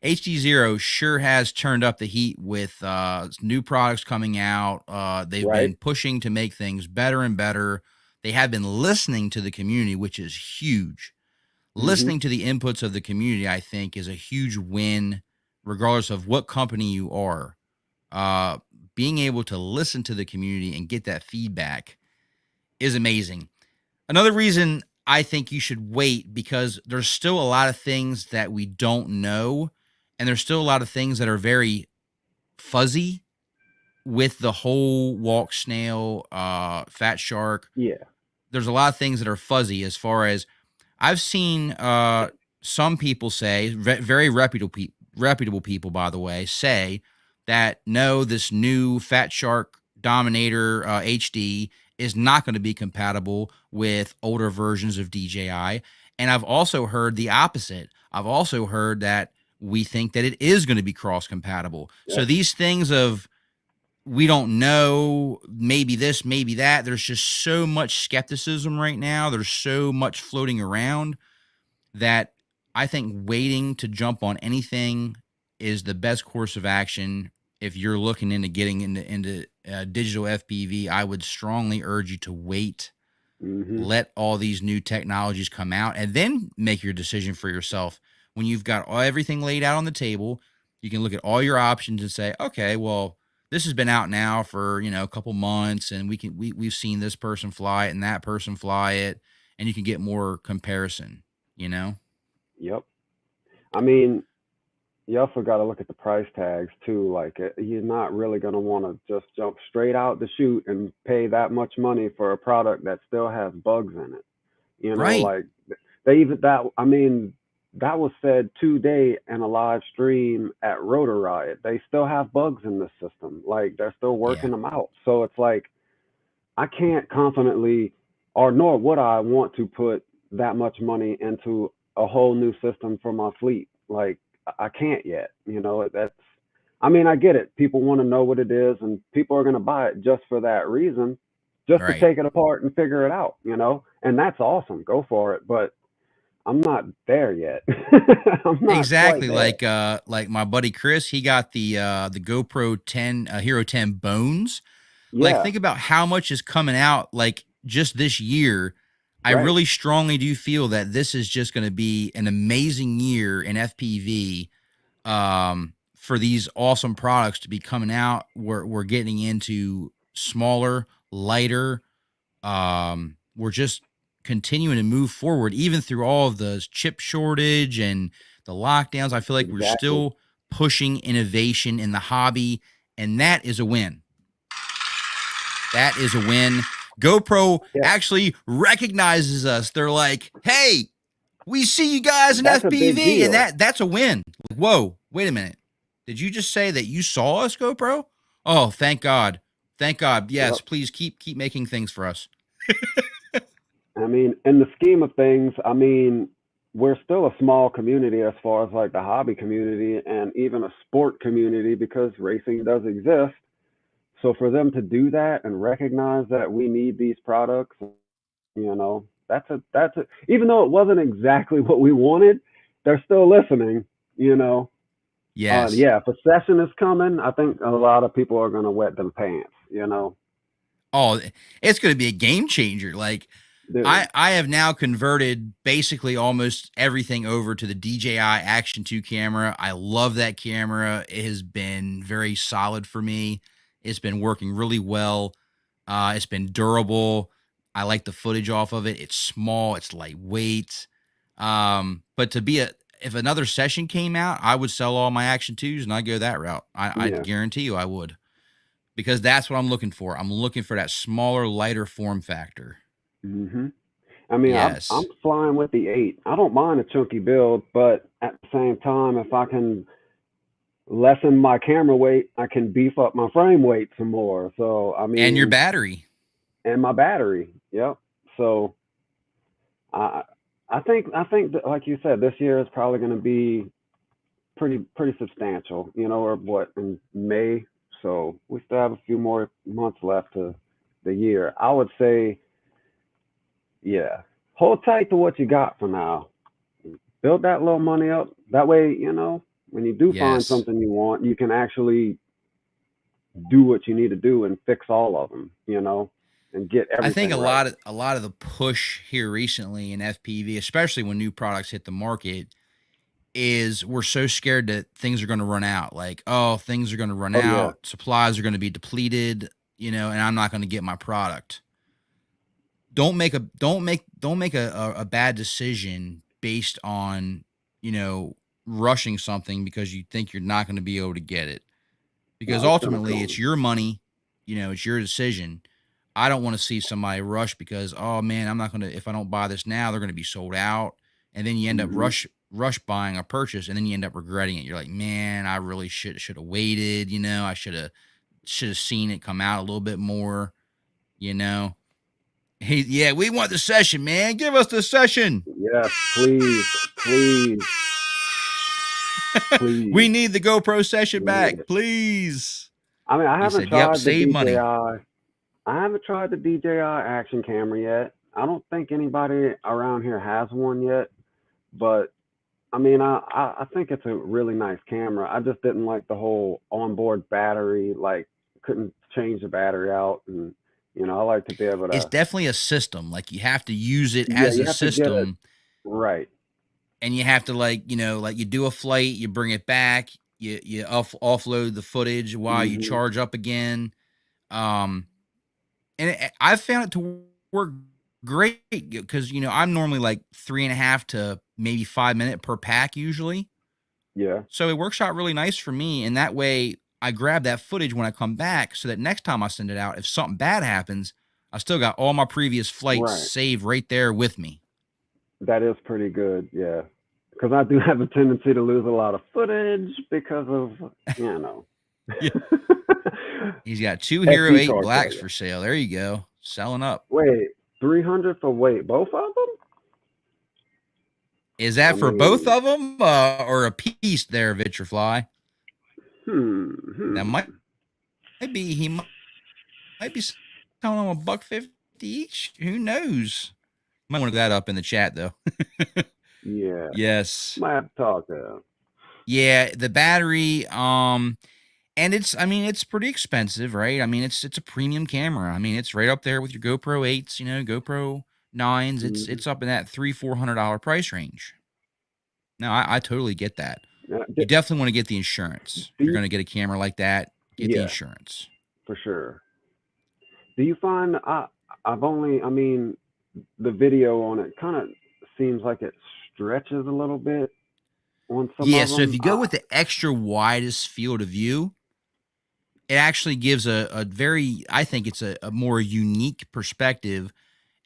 HD0 sure has turned up the heat with new products coming out. They've right? been pushing to make things better and better. They have been listening to the community, which is huge. Mhm. Listening to the inputs of the community, I think, is a huge win, regardless of what company you are. Uh, Being able to listen to the community and get that feedback is amazing. Another reason I think you should wait because there's still a lot of things that we don't know, and there's still a lot of things that are very fuzzy with the whole walk snail, fat shark. Yeah. There's a lot of things that are fuzzy as far as I've seen some people say, very reputable people, by the way, say that no, this new Fat Shark Dominator HD is not going to be compatible with older versions of DJI. And I've also heard the opposite. I've also heard that we think that it is going to be cross compatible. So Yep. these things of we don't know, maybe this, maybe that. There's just so much skepticism right now. There's so much floating around that I think waiting to jump on anything is the best course of action. If you're looking into getting into digital FPV, I would strongly urge you to wait, Mhm. let all these new technologies come out, and then make your decision for yourself. When you've got everything laid out on the table, you can look at all your options and say, okay, well, this has been out now for a couple months, and we've seen this person fly it and that person fly it, and you can get more comparison. You know, Yep. I mean, you also got to look at the price tags too. Like, you're not really going to want to just jump straight out the chute and pay that much money for a product that still has bugs in it. right? Like they even that. I mean, that was said today in a live stream at Rotor Riot. They still have bugs in the system. Like they're still Yeah, working them out. So it's like I can't confidently, or nor would I want to put that much money into a whole new system for my fleet. Like I can't yet. That's. I mean, I get it. People want to know what it is, and people are going to buy it just for that reason, just to right. take it apart and figure it out. And that's awesome. Go for it. But I'm not there yet. I'm not quite Exactly. there. Like my buddy Chris, he got the GoPro 10 Hero 10 Bones. Like, Yeah, think about how much is coming out like just this year. I right. really strongly do feel that this is just going to be an amazing year in FPV, for these awesome products to be coming out. We're getting into smaller, lighter. We're just continuing to move forward, even through all of the chip shortage and the lockdowns. I feel like we're Exactly. still pushing innovation in the hobby, and that is a win. That is a win. GoPro Yeah, actually recognizes us. They're like, "Hey, we see you guys in that's a big FPV," and deal. that's a win. Whoa, wait a minute. Did you just say that you saw us, GoPro? Oh, thank God. Thank God. Yes, Yep. please keep making things for us. I mean, in the scheme of things, I mean, we're still a small community as far as like the hobby community and even a sport community because racing does exist. So for them to do that and recognize that we need these products, that's a even though it wasn't exactly what we wanted, they're still listening, you know. Yes. Yeah, if a session is coming, I think a lot of people are gonna wet them pants. Oh, it's going to be a game changer. Like, Dude. I have now converted basically almost everything over to the DJI Action 2 camera. I love that camera. It has been very solid for me. It's been working really well. It's been durable. I like the footage off of it. It's small, it's lightweight. But to be if another session came out, I would sell all my Action 2s and I'd go that route. I'd Yeah. guarantee you I would, because that's what I'm looking for. I'm looking for that smaller, lighter form factor. hmm I mean, I'm Yes. flying with the 8. I don't mind a chunky build, but at the same time, if I can lessen my camera weight, I can beef up my frame weight some more. So, I And your mean, battery. and my battery. Yep. So, I I think that, like you said, this year is probably going to be pretty substantial. Or what in May. So we still have a few more months left to the year. I would say, yeah, hold tight to what you got for now. Build that little money up. That way, when you do find Yes. something you want, you can actually do what you need to do and fix all of them, and get I think everything a right. lot of the push here recently in FPV, especially when new products hit the market, is we're so scared that things are going to run out. Like, oh, things are going to run Oh yeah, out, supplies are going to be depleted, and I'm not going to get my product. Don't make a bad decision based on, you know, rushing something because you think you're not going to be able to get it. Because no, it's gonna ultimately it's come. your money, it's your decision. I don't want to see somebody rush because, oh man, I'm not going to, if I don't buy this now, they're going to be sold out. And then you end up hmm rush buying a purchase, and then you end up regretting it. You're like, man, I really should have waited, I should have seen it come out a little bit more, you know. Yeah, we want the session, man. Give us the session. Yes, please, please, We please. need the GoPro session We need back, it. please. I mean, I He haven't said, yep, tried the save money. DJI. I haven't tried the DJI action camera yet. I don't think anybody around here has one yet. But I mean, I think it's a really nice camera. I just didn't like the whole onboard battery. Like, couldn't change the battery out, and I like to be able It's to. definitely a system. Like, you have to use it Yeah, as you a have to get it system, right. and you have to, like you do a flight, you bring it back, you offload the footage while you hmm charge up again. Um, and I found it to work great because I'm normally like 3.5 to maybe 5 minute per pack usually. Yeah, So it works out really nice for me. And that way I grab that footage when I come back so that next time I send it out, if something bad happens, I still got all my previous flights right. saved right there with me. That is pretty good. Yeah, because I do have a tendency to lose a lot of footage because of you know. Yeah. He's got two Hero SD 8 card Blacks failure. for sale. There you go. Selling up. Wait, 300 for wait, both of them? Is I that for both mean, of them or a piece there, Vitrafly? hmm, That hmm. might be, he might be selling them $1.50 each. Who knows? Might want to look that up in the chat though. Yeah. Yes. Might have to talk to him. Yeah, the battery, and I mean, it's pretty expensive, right? I mean, it's a premium camera. I mean, it's right up there with your GoPro 8s, GoPro 9s. Mhm. It's up in that $300-$400 price range. Now, I totally get that. Yeah, You definitely want to get the insurance. If do you're you, going to get a camera like that, get the yeah, insurance. for sure. Do you find I mean, the video on it kind of seems like it stretches a little bit on some Yeah, of so if them. you go with the extra widest field of view, it actually gives a very, I think it's a more unique perspective.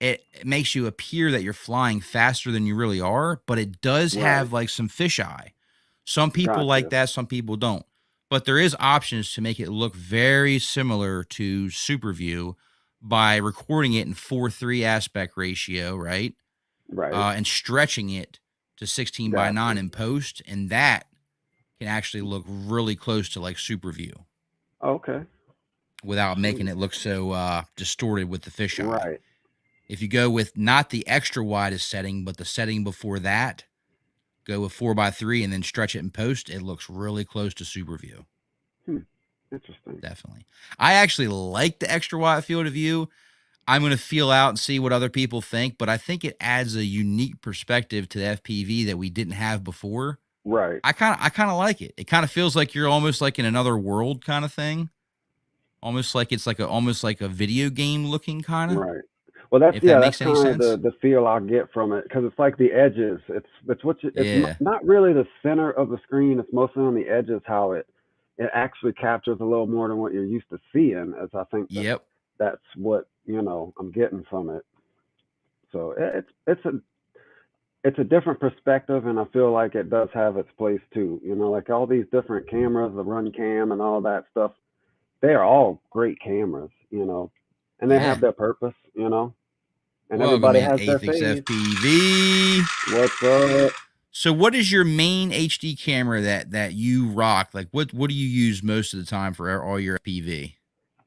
It makes you appear that you're flying faster than you really are, but it does Right. have like some fisheye. Some people like Gotcha. that, some people don't. But there is options to make it look very similar to Super View by recording it in 4:3 aspect ratio, right? Right. And stretching it to 16:9 Gotcha. in post, and that can actually look really close to like Super View Okay. without making Sweet. it look so distorted with the fisheye. Right. If you go with not the extra widest setting, but the setting before that, go with 4:3 and then stretch it in post, it looks really close to Super View. Hmm. Interesting. Definitely. I actually like the extra wide field of view. I'm going to feel out and see what other people think, but I think it adds a unique perspective to the FPV that we didn't have before. Right. I kind of like it. It kind of feels like you're almost like in another world kind of thing. Almost like it's like almost like a video game looking kind of, Right. Well, that's if that yeah, that's makes any kind of sense. the feel I get from it because it's like the edges. Yeah. not really the center of the screen. It's mostly on the edges how it actually captures a little more than what you're used to seeing. As I think Yep. that's what I'm getting from it. So it's a different perspective, and I feel like it does have its place too. Like all these different cameras, the run cam and all that stuff. They are all great cameras, and they have Yeah. their purpose, and Welcome everybody in, has their Athix phase. FPV. What's up? So, what is your main HD camera that you rock? Like, what do you use most of the time for all your FPV?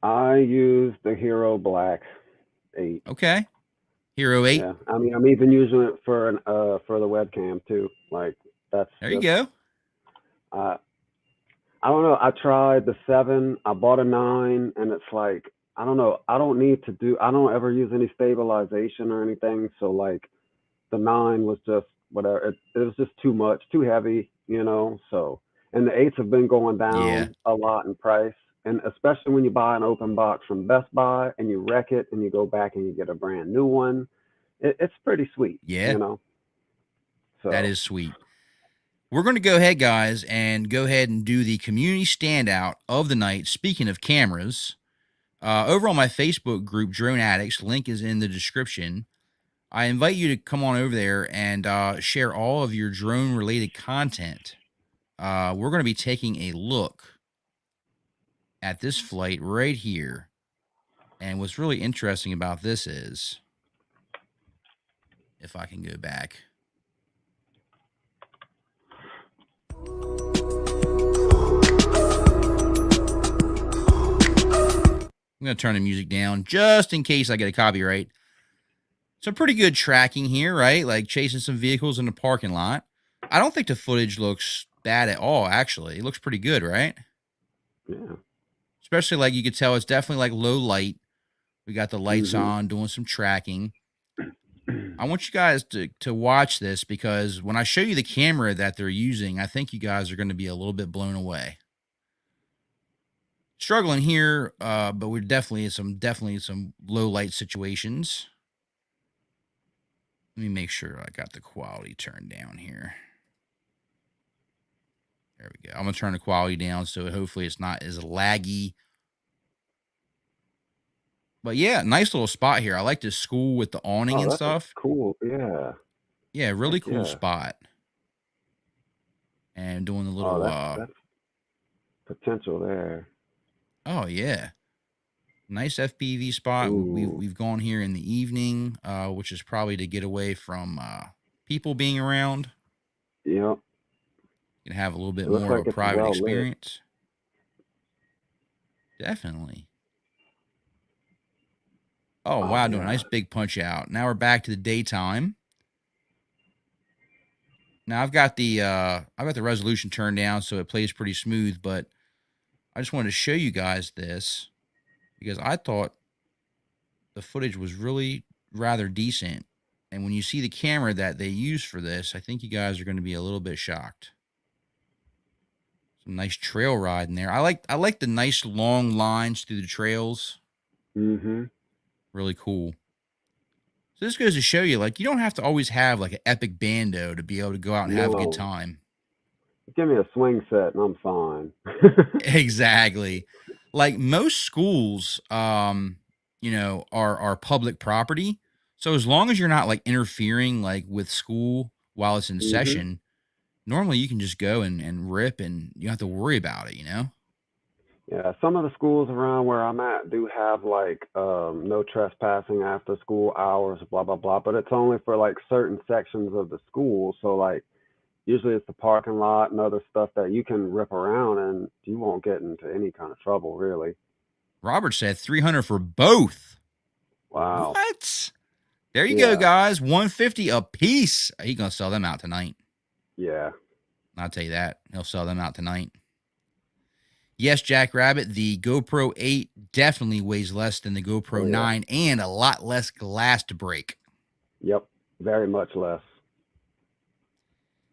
I use the Hero Black 8. Okay, Hero 8. Yeah, I mean, I'm even using it for the webcam too. Like that's There you just go. uh, I don't know. I tried the 7. I bought a 9, and it's like I don't know. I don't need to do. I don't ever use any stabilization or anything. So like the 9 was just whatever. It was just too much, too heavy. So and the 8s have been going Yeah, down a lot in price. And especially when you buy an open box from Best Buy and you wreck it and you go back and you get a brand new one, it's pretty sweet, yeah, that So is sweet. We're going to go ahead, guys, and go ahead and do the community standout of the night. Speaking of cameras, over on my Facebook group, Drone Addicts, link is in the description. I invite you to come on over there and share all of your drone related content. We're going to be taking a look at this flight right here. And what's really interesting about this is, if I can go back, I'm going to turn the music down just in case I get a copyright. Some pretty good tracking here, right? Like chasing some vehicles in the parking lot. I don't think the footage looks bad at all, actually. It looks pretty good, right? yeah. Especially like you could tell it's definitely like low light. We got the lights Mhm. on, doing some tracking. I want you guys to watch this because when I show you the camera that they're using, I think you guys are going to be a little bit blown away. Struggling here, but we're definitely some low light situations. Let me make sure I got the quality turned down here. There we go. I'm gonna turn the quality down so hopefully it's not as laggy. But yeah, nice little spot here. I like this school with the awning Oh, and that's a stuff. cool. Yeah. Yeah, Heck really cool yeah. spot. And doing the Oh, little that's potential there. oh yeah. Nice FPV spot. Ooh. We've gone here in the evening, which is probably to get away from people being around. Yep. You can have a little bit It looks more of a like it's private well lit. experience. Definitely. Oh Oh wow, doing a yeah. nice big punch out. Now we're back to the daytime. Now I've got the resolution turned down so it plays pretty smooth, but I just wanted to show you guys this because I thought the footage was really rather decent. And when you see the camera that they use for this, I think you guys are going to be a little bit shocked. Some nice trail ride in there. I like the nice long lines through the trails. Mm-hmm. Really cool. So this goes to show you, like, you don't have to always have like an epic bando to be able to go out and have a good No. time. Give me a swing set and I'm fine. Exactly. Like most schools, are public property. So as long as you're not like interfering like with school while it's in Mm-hmm. session, normally you can just go and rip and you don't have to worry about it. Yeah, some of the schools around where I'm at do have like no trespassing after school hours, blah blah blah, but it's only for like certain sections of the school. So like usually it's the parking lot and other stuff that you can rip around and you won't get into any kind of trouble really. Robert said 300 for both. Wow. What? There you go, Yeah. guys. 150 a piece. He gonna sell them out tonight. Yeah. I'll tell you that. He'll sell them out tonight. Yes, Jack Rabbit, the GoPro 8 definitely weighs less than the GoPro Oh yeah. 9 and a lot less glass to break. Yep. Very much less.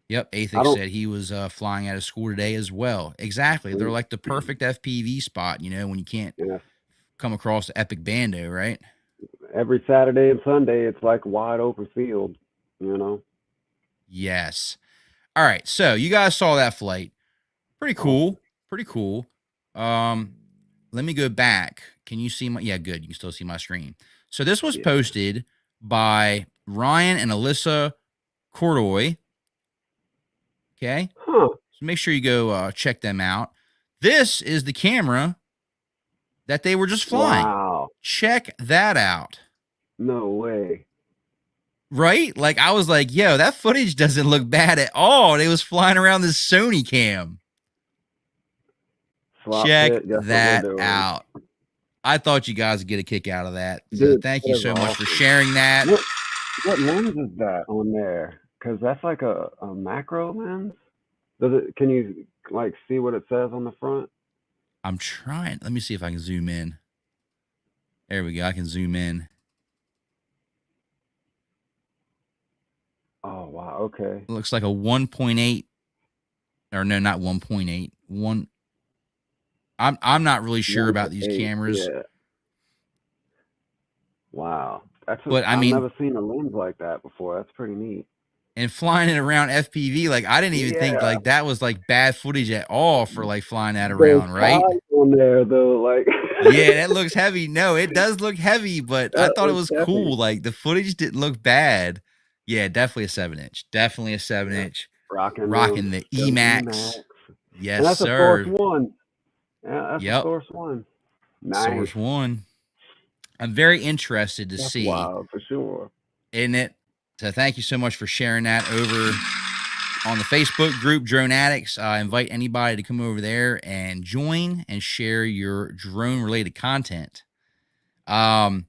Yep, I Athix don't. said he was flying out of school today as well. Exactly. They're like the perfect FPV spot, when you can't Yeah. come across the epic bando, right? Every Saturday and Sunday it's like wide open field, you know. Yes. All right. So you guys saw that flight. Pretty Awesome. cool. Pretty cool. Um, let me go back. Can you see my? Yeah, good. You can still see my screen. So this was Yeah. posted by Ryan and Alyssa Cordoy. Okay. Huh. So make sure you go check them out. This is the camera that they were just flying. Wow. Check that out. No way. Right? Like I was like, yo, that footage doesn't look bad at all. They was flying around this Sony cam. Swap Check pit, guess what we're that doing. out. I thought you guys would get a kick out of that. So Dude, thank you that is so much for awesome. sharing that. What lens is that on there? Because that's like a macro lens. Does it? Can you like see what it says on the front? I'm trying. Let me see if I can zoom in. There we go. I can zoom in. Oh wow. Okay. It looks like a 1.8 or no, not 1.8. One I'm not really sure One about to these eight. cameras, Yeah. Wow. but I I've mean, never seen a lens like that before. That's pretty neat. and flying it around FPV, like I didn't even think Yeah. like that was like bad footage at all for like flying that Those around, right? ties on there though, like Yeah, that looks heavy. No, it does look heavy, but I that thought it looks was heavy. cool. Like the footage didn't look bad. Yeah, definitely a 7 inch. Definitely a seven Yeah. inch. Rocking Rocking the them Emax. Emax. And Yes, that's a source sir. one. Yeah, that's a Yep. source one. Nice. Source one. I'm very interested to That's see wild for sure. in it. So thank you so much for sharing that over on the Facebook group Drone Addicts. I invite anybody to come over there and join and share your drone related content. Um,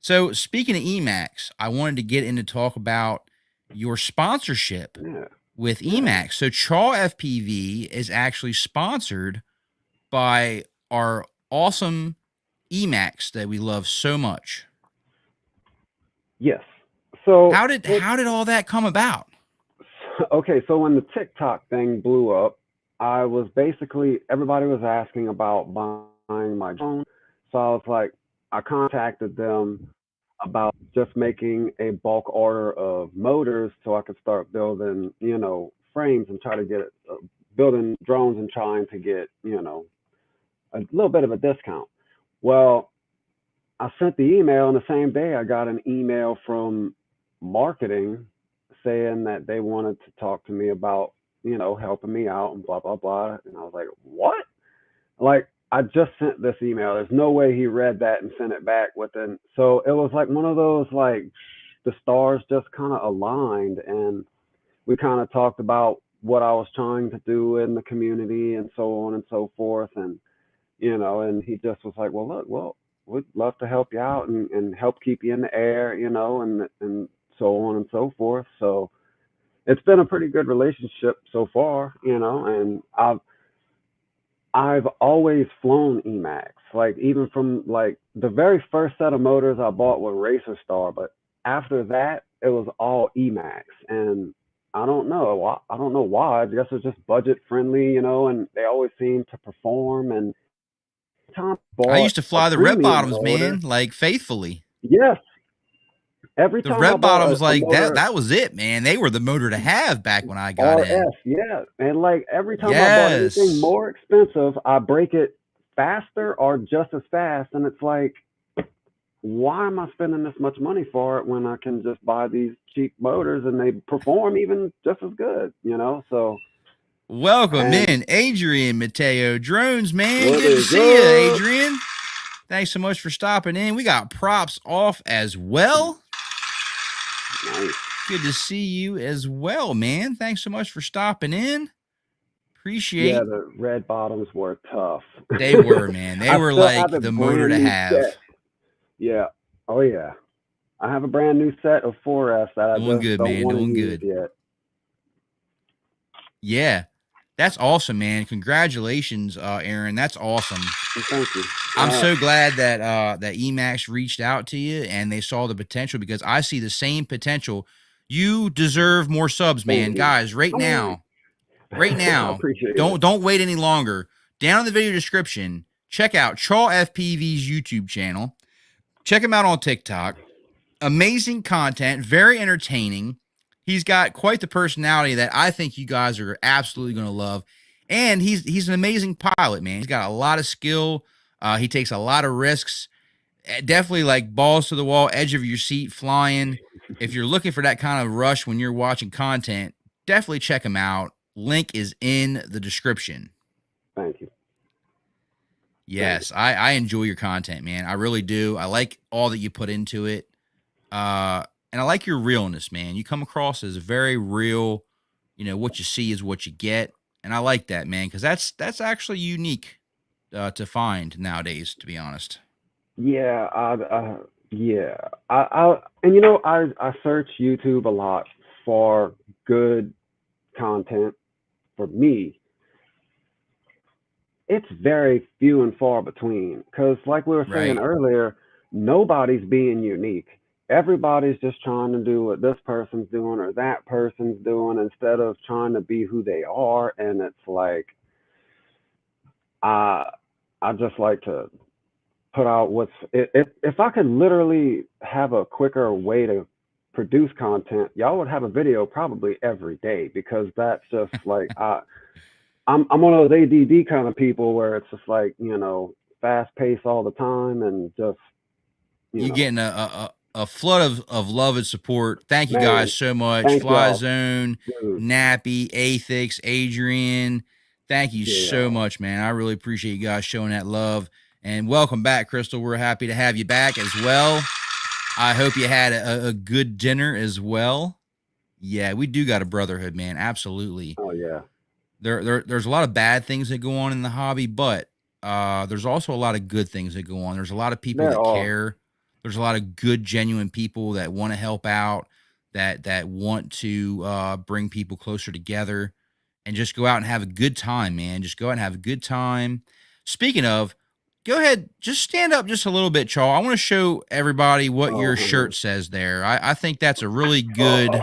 so speaking of Emacs, I wanted to get into talk about your sponsorship Yeah. with Yeah. Emacs. So Chaw FPV is actually sponsored by our awesome Emacs that we love so much. Yes. So it How did all that come about? okay, so when the TikTok thing blew up, I was basically everybody was asking about buying my drone. So I was like, I contacted them about just making a bulk order of motors so I could start building, frames and try to get building drones and trying to get, a little bit of a discount. Well, I sent the email, and the same day I got an email from marketing saying that they wanted to talk to me about, helping me out and blah, blah, blah. And I was like, what? Like, I just sent this email. There's no way he read that and sent it back within. So it was like one of those, like, the stars just kind of aligned. And we kind of talked about what I was trying to do in the community and so on and so forth. And he just was like, well, look, well, we'd love to help you out and help keep you in the air, and so on and so forth. So it's been a pretty good relationship so far, you know, and I've always flown Emacs. Like even from like the very first set of motors I bought were Racer Star, but after that it was all Emacs. And I don't know why. I don't know why. I guess it's just budget friendly, you know, and they always seem to perform. And time I I bought used to a fly the red premium bottoms, motor, man, like faithfully. yes, every The time I red bought bottoms, a like that, motor that was it, man. They were the motor to have back when I got in. RS, yeah. And like every time I bought anything Yes. more expensive, I break it faster or just as fast. And it's like, why am I spending this much money for it when I can just buy these cheap motors and they perform even just as good, you know? So, Welcome and in, Adrian Mateo Drones, man. what Good to is see you, up? Adrian. Thanks so much for stopping in. We got props off as well. Nice. Good to see you as well, man. Thanks so much for stopping in. Yeah, Appreciate. the red bottoms were tough. They were, man. They I were still like have a the motor brand to new have. set. Yeah. Oh, yeah. I have a brand new set of 4S that I Doing just good, don't man. want to Doing use good. yet. Yeah. That's awesome, man. Congratulations, Aaron. That's awesome. Thank you. I'm so glad that that Emacs reached out to you and they saw the potential, because I see the same potential. You deserve more subs, man. Thank you. Guys, right I mean, I now, appreciate it. don't wait any longer. Down in the video description, check out ChawFPV's YouTube channel. Check him out on TikTok. Amazing content, very entertaining. He's got quite the personality that I think you guys are absolutely going to love. And he's an amazing pilot, man. He's got a lot of skill. He takes a lot of risks. Definitely like balls to the wall, edge of your seat, flying. If you're looking for that kind of rush when you're watching content, definitely check him out. Link is in the description. Thank you. Yes, I enjoy your content, man. I really do. I like all that you put into it. And I like your realness, man. You come across as very real. You know, what you see is what you get. And I like that, man, because that's actually unique to find nowadays, to be honest. Yeah, yeah. And you know, I search YouTube a lot for good content for me. It's very few and far between because, like we were saying Right. earlier, nobody's being unique. Everybody's just trying to do what this person's doing or that person's doing instead of trying to be who they are. And it's like, I, I just like to put out what's if I could literally have a quicker way to produce content, y'all would have a video probably every day because that's just like I'm one of those ADD kind of people where it's just like, you know, fast pace all the time and just, you You know, getting a flood of love and support. Thank you man, guys so much. thank Fly y'all, Zone, dude. Nappy, Athix, Adrian. Thank you so Yeah, much, man. I really appreciate you guys showing that love. And welcome back, Crystal. We're happy to have you back as well. I hope you had a good dinner as well. Yeah, we do got a brotherhood, man. Absolutely. oh yeah, There's a lot of bad things that go on in the hobby, but there's also a lot of good things that go on. There's a lot of people there that are. care. There's a lot of good, genuine people that want to help out, that want to bring people closer together, and just go out and have a good time, man. Just go out and have a good time. Speaking of, go ahead, just stand up just a little bit, Chaw. I want to show everybody what Oh, your shirt says there. I think that's a really good.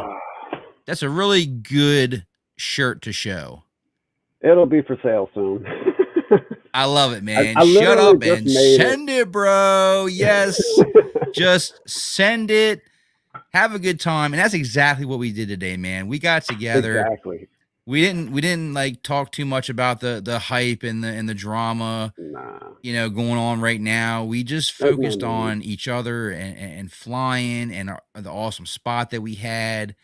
That's a really good shirt to show. it'll be for sale soon. I love it, man. I Shut literally up just and made it. send it, bro. Yes. Just send it. Have a good time. And that's exactly what we did today, man. We got together. Exactly. We didn't like talk too much about the hype and the drama, Nah, you know, going on right now. We just there's no focused need. on each other and flying and the awesome spot that we had.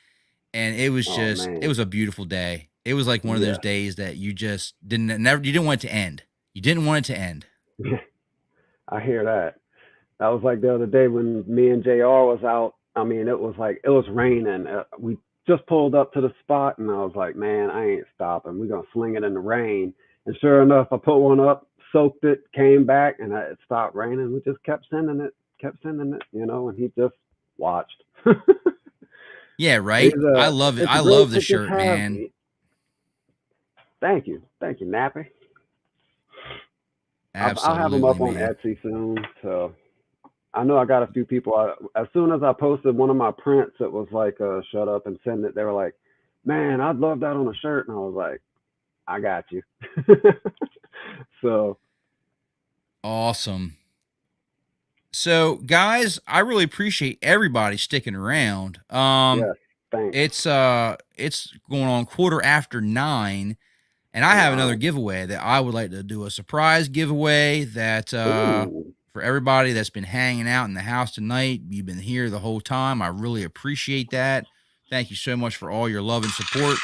And it was Oh just, it man, was a beautiful day. It was like one of those yeah. days that you just you didn't want it to end. You didn't want it to end. I hear that. That was like the other day when me and JR was out. I mean, it was like it was raining. We just pulled up to the spot, and I was like, "Man, I ain't stopping. We're gonna sling it in the rain." And sure enough, I put one up, soaked it, came back, and it stopped raining. We just kept sending it, you know. And he just watched. Yeah, right. I love it. It's I love great the to just shirt, have. man. Thank you, Nappy. I'll have them Absolutely, up on man. Etsy soon. So I know I got a few people. As soon as I posted one of my prints, it was like, "Shut up and send it." They were like, "Man, I'd love that on a shirt," and I was like, "I got you." So Awesome. So, guys, I really appreciate everybody sticking around. yes, thanks. It's going on 9:15, and I Oh have another wow. giveaway that I would like to do, a surprise giveaway that Ooh. for everybody that's been hanging out in the house tonight. You've been here the whole time. I really appreciate that. Thank you so much for all your love and support.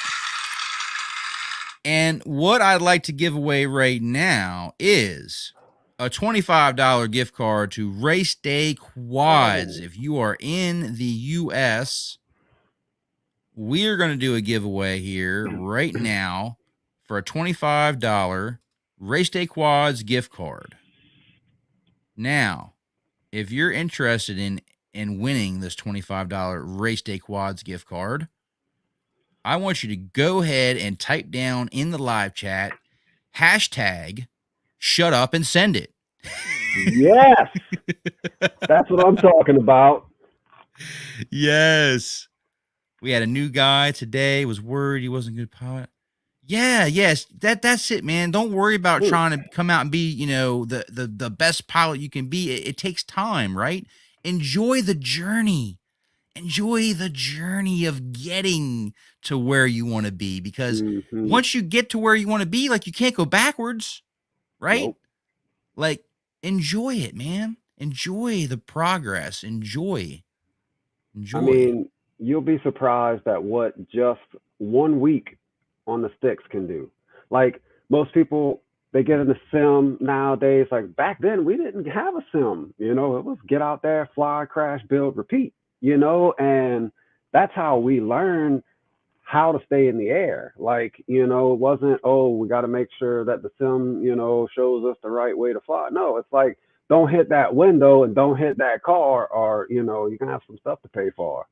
And what I'd like to give away right now is a $25 gift card to Race Day Quads. Oh. If you are in the US, we're going to do a giveaway here right now for a $25 Race Day Quads gift card. Now, if you're interested in winning this $25 Race Day Quads gift card, I want you to go ahead and type down in the live chat hashtag shut up and send it. Yes, that's what I'm talking about. Yes. We had a new guy today, was worried he wasn't a good pilot. Yeah, yes. That's it, man. Don't worry about Ooh. trying to come out and be, the best pilot you can be. It takes time, right? Enjoy the journey. Enjoy the journey of getting to where you want to be, because Hmm. once you get to where you want to be, like, you can't go backwards, right? Nope. Like, enjoy it, man. Enjoy the progress. Enjoy. I Enjoy. mean, you'll be surprised at what just 1 week on the sticks can do. Like most people, they get in the sim nowadays. Like back then, we didn't have a sim. You know, it was get out there, fly, crash, build, repeat. You know, and that's how we learned how to stay in the air. Like, you know, it wasn't, oh, we got to make sure that the sim, you know, shows us the right way to fly. No, it's like, don't hit that window and don't hit that car, or, you know, you can have some stuff to pay for.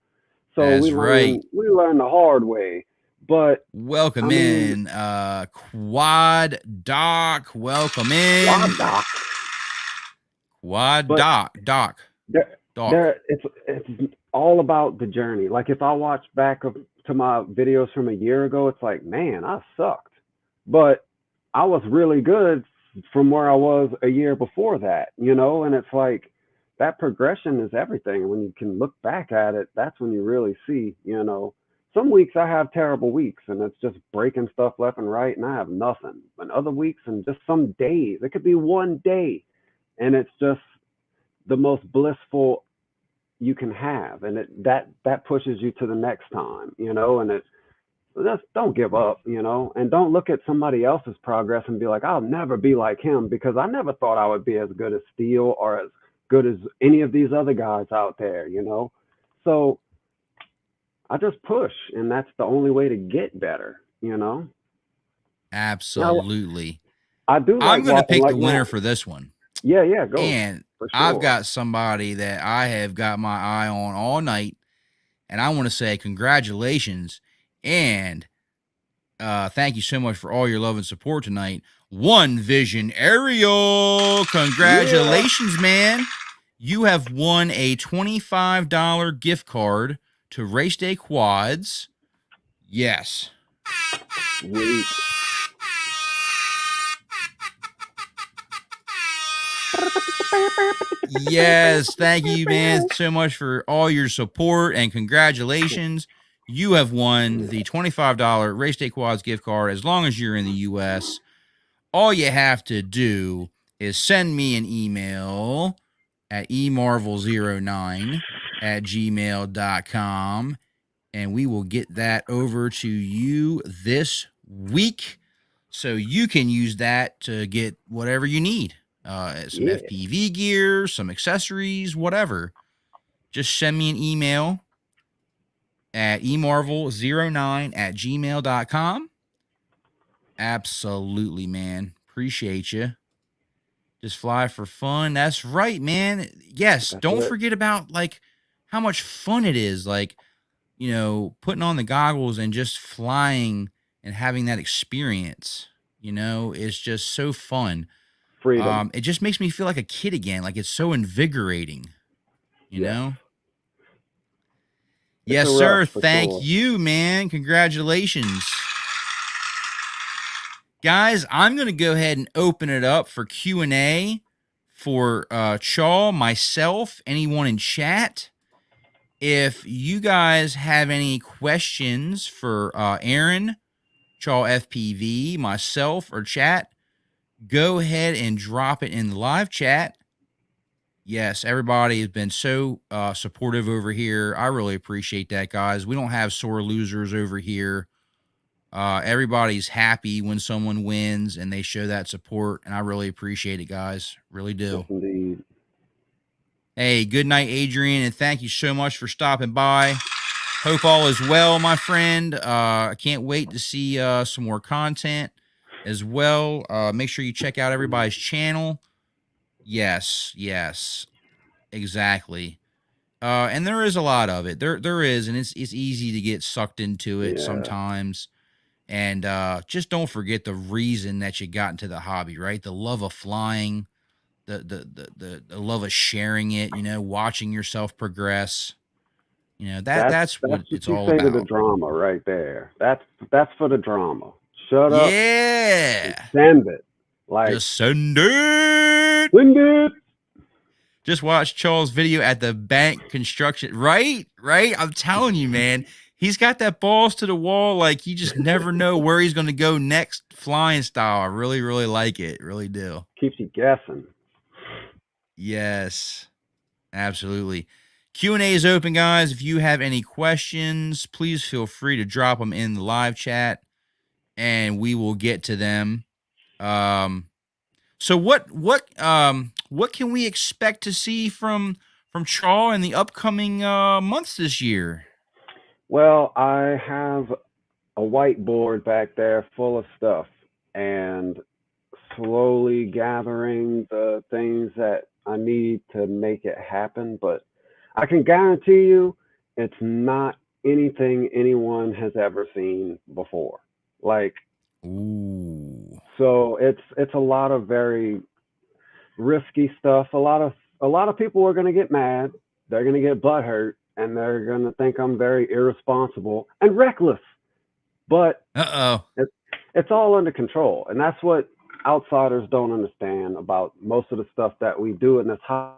So That's right. we learn the hard way. But I Welcome mean, in, Quad Doc. Welcome in, quad doc, Quad but Doc. Doc. there, Doc. it's all about the journey. Like if I watch back to my videos from a year ago, it's like, man, I sucked, but I was really good from where I was a year before that, you know. And it's like that progression is everything. When you can look back at it, that's when you really see, you know. Some weeks I have terrible weeks and it's just breaking stuff left and right and I have nothing. And other weeks and just some days, it could be one day and it's just the most blissful you can have, and that pushes you to the next time, you know. And it's just don't give up, you know, and don't look at somebody else's progress and be like, I'll never be like him, because I never thought I would be as good as Steele or as good as any of these other guys out there, you know. So I just push, and that's the only way to get better, you know. Now Absolutely. I do I'm like going to watching, pick the like winner now. for this one. Yeah, yeah, go And for I've sure. got somebody that I have got my eye on all night. And I want to say congratulations. And thank you so much for all your love and support tonight. One Vision Ariel. Yeah, Congratulations, man. You have won a $25 gift card to Race Day Quads. Yes. sweet. Yes. Thank you, man, so much for all your support and congratulations. You have won the $25 Race Day Quads gift card as long as you're in the US. All you have to do is send me an email at emarvel09@gmail.com and we will get that over to you this week so you can use that to get whatever you need, some Yeah, FPV gear, some accessories, whatever. Just send me an email at emarvel09@gmail.com. Absolutely, man. Appreciate you. Just fly for fun. That's right, man. Yes, that's don't it. forget about, like, how much fun it is. Like, you know, putting on the goggles and just flying and having that experience, you know, is just so fun. Freedom. It just makes me feel like a kid again. Like it's so invigorating, you Yes. know? It's a Yes, rush sir. for Thank sure. you, man. Congratulations. Guys, I'm going to go ahead and open it up for Q&A for Chaw, myself, anyone in chat. If you guys have any questions for Aaron, Chaw FPV, myself, or chat, go ahead and drop it in the live chat. Yes, everybody has been so supportive over here. I really appreciate that, guys. We don't have sore losers over here. Everybody's happy when someone wins and they show that support, and I really appreciate it, guys. Really Yes, do. indeed. Hey, good night, Adrian, and thank you so much for stopping by. Hope all is well, my friend. I can't wait to see some more content as well. Make sure you check out everybody's channel. Yes, exactly. And there is a lot of it. There is, and it's easy to get sucked into it Yeah. sometimes. And just don't forget the reason that you got into the hobby, right? The love of flying, the love of sharing it, you know, watching yourself progress. You know, that's what That's what it's you all say to the about. drama right there. That's for the drama. Shut up and Yeah. send it. Like Just send it. send it. Just watch Charles' video at the bank construction. Right? Right? I'm telling you, man. He's got that balls to the wall. Like you just never know where he's going to go next flying style. I really, really like it. Really do. Keeps you guessing. Yes. Absolutely. Q&A is open, guys. If you have any questions, please feel free to drop them in the live chat and we will get to them. So what can we expect to see from Chaw in the upcoming months this year? Well, I have a whiteboard back there full of stuff and slowly gathering the things that I need to make it happen. But I can guarantee you it's not anything anyone has ever seen before. Like, Ooh. so it's a lot of very risky stuff. A lot of people are gonna get mad, they're gonna get butthurt, and they're gonna think I'm very irresponsible and reckless. But Uh-oh. it's all under control, and that's what outsiders don't understand about most of the stuff that we do in this hobby.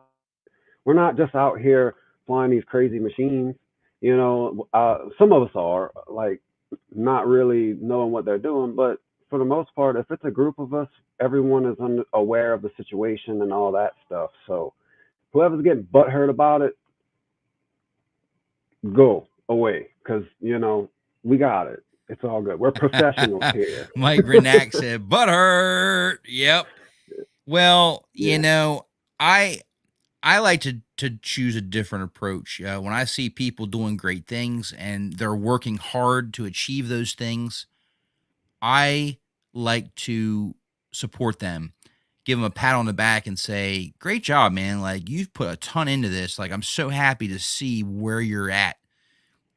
We're not just out here flying these crazy machines. You know, some of us are like not really knowing what they're doing, but for the most part, if it's a group of us, everyone is aware of the situation and all that stuff. So whoever's getting butthurt about it, go away, because we got it. It's all good. We're professionals here. Mike Renack said, "Butthurt." Yep. Well, you Yeah. know, I like to choose a different approach. When I see people doing great things and they're working hard to achieve those things, I like to support them, give them a pat on the back and say, "Great job, man. Like you've put a ton into this. Like I'm so happy to see where you're at."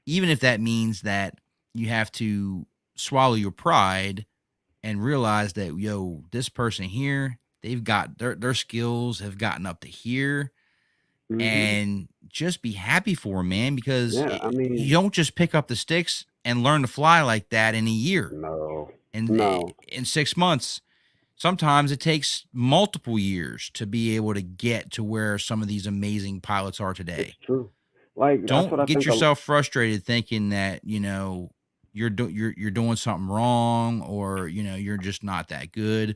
Even if that means that you have to swallow your pride and realize that, yo, this person here, they've got their skills have gotten up to here, Hmm. and just be happy for them, man, because Yeah. I you mean, don't just pick up the sticks and learn to fly like that in a year no, and no, in 6 months. Sometimes it takes multiple years to be able to get to where some of these amazing pilots are it's today. true. Like that's what Don't I get think. yourself frustrated thinking that, you know, you're doing something wrong, or, you know, you're just not that good.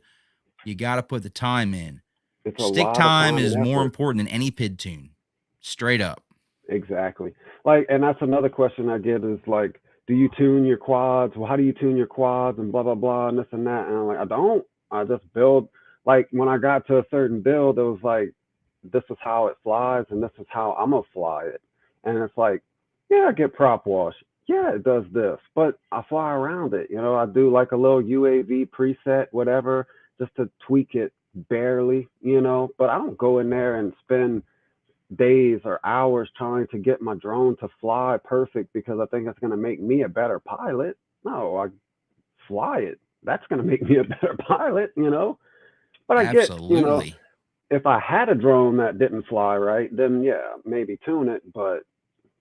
You got to put the time in. It's a Stick lot of time time and is more effort. important than any PID tune. Straight up. Exactly. Like, and that's another question I get is like, do you tune your quads? Well, how do you tune your quads and blah blah blah and this and that? And I'm like, I don't. I just build. Like when I got to a certain build, it was like, this is how it flies and this is how I'm gonna fly it. And it's like, yeah, I get prop wash. Yeah, it does this, but I fly around it. I do like a little UAV preset, whatever, just to tweak it barely. But I don't go in there and spend days or hours trying to get my drone to fly perfect because I think it's going to make me a better pilot. No, I fly it. That's going to make me a better pilot, you know? But I get, you know, Absolutely. if I had a drone that didn't fly right, then yeah, maybe tune it. But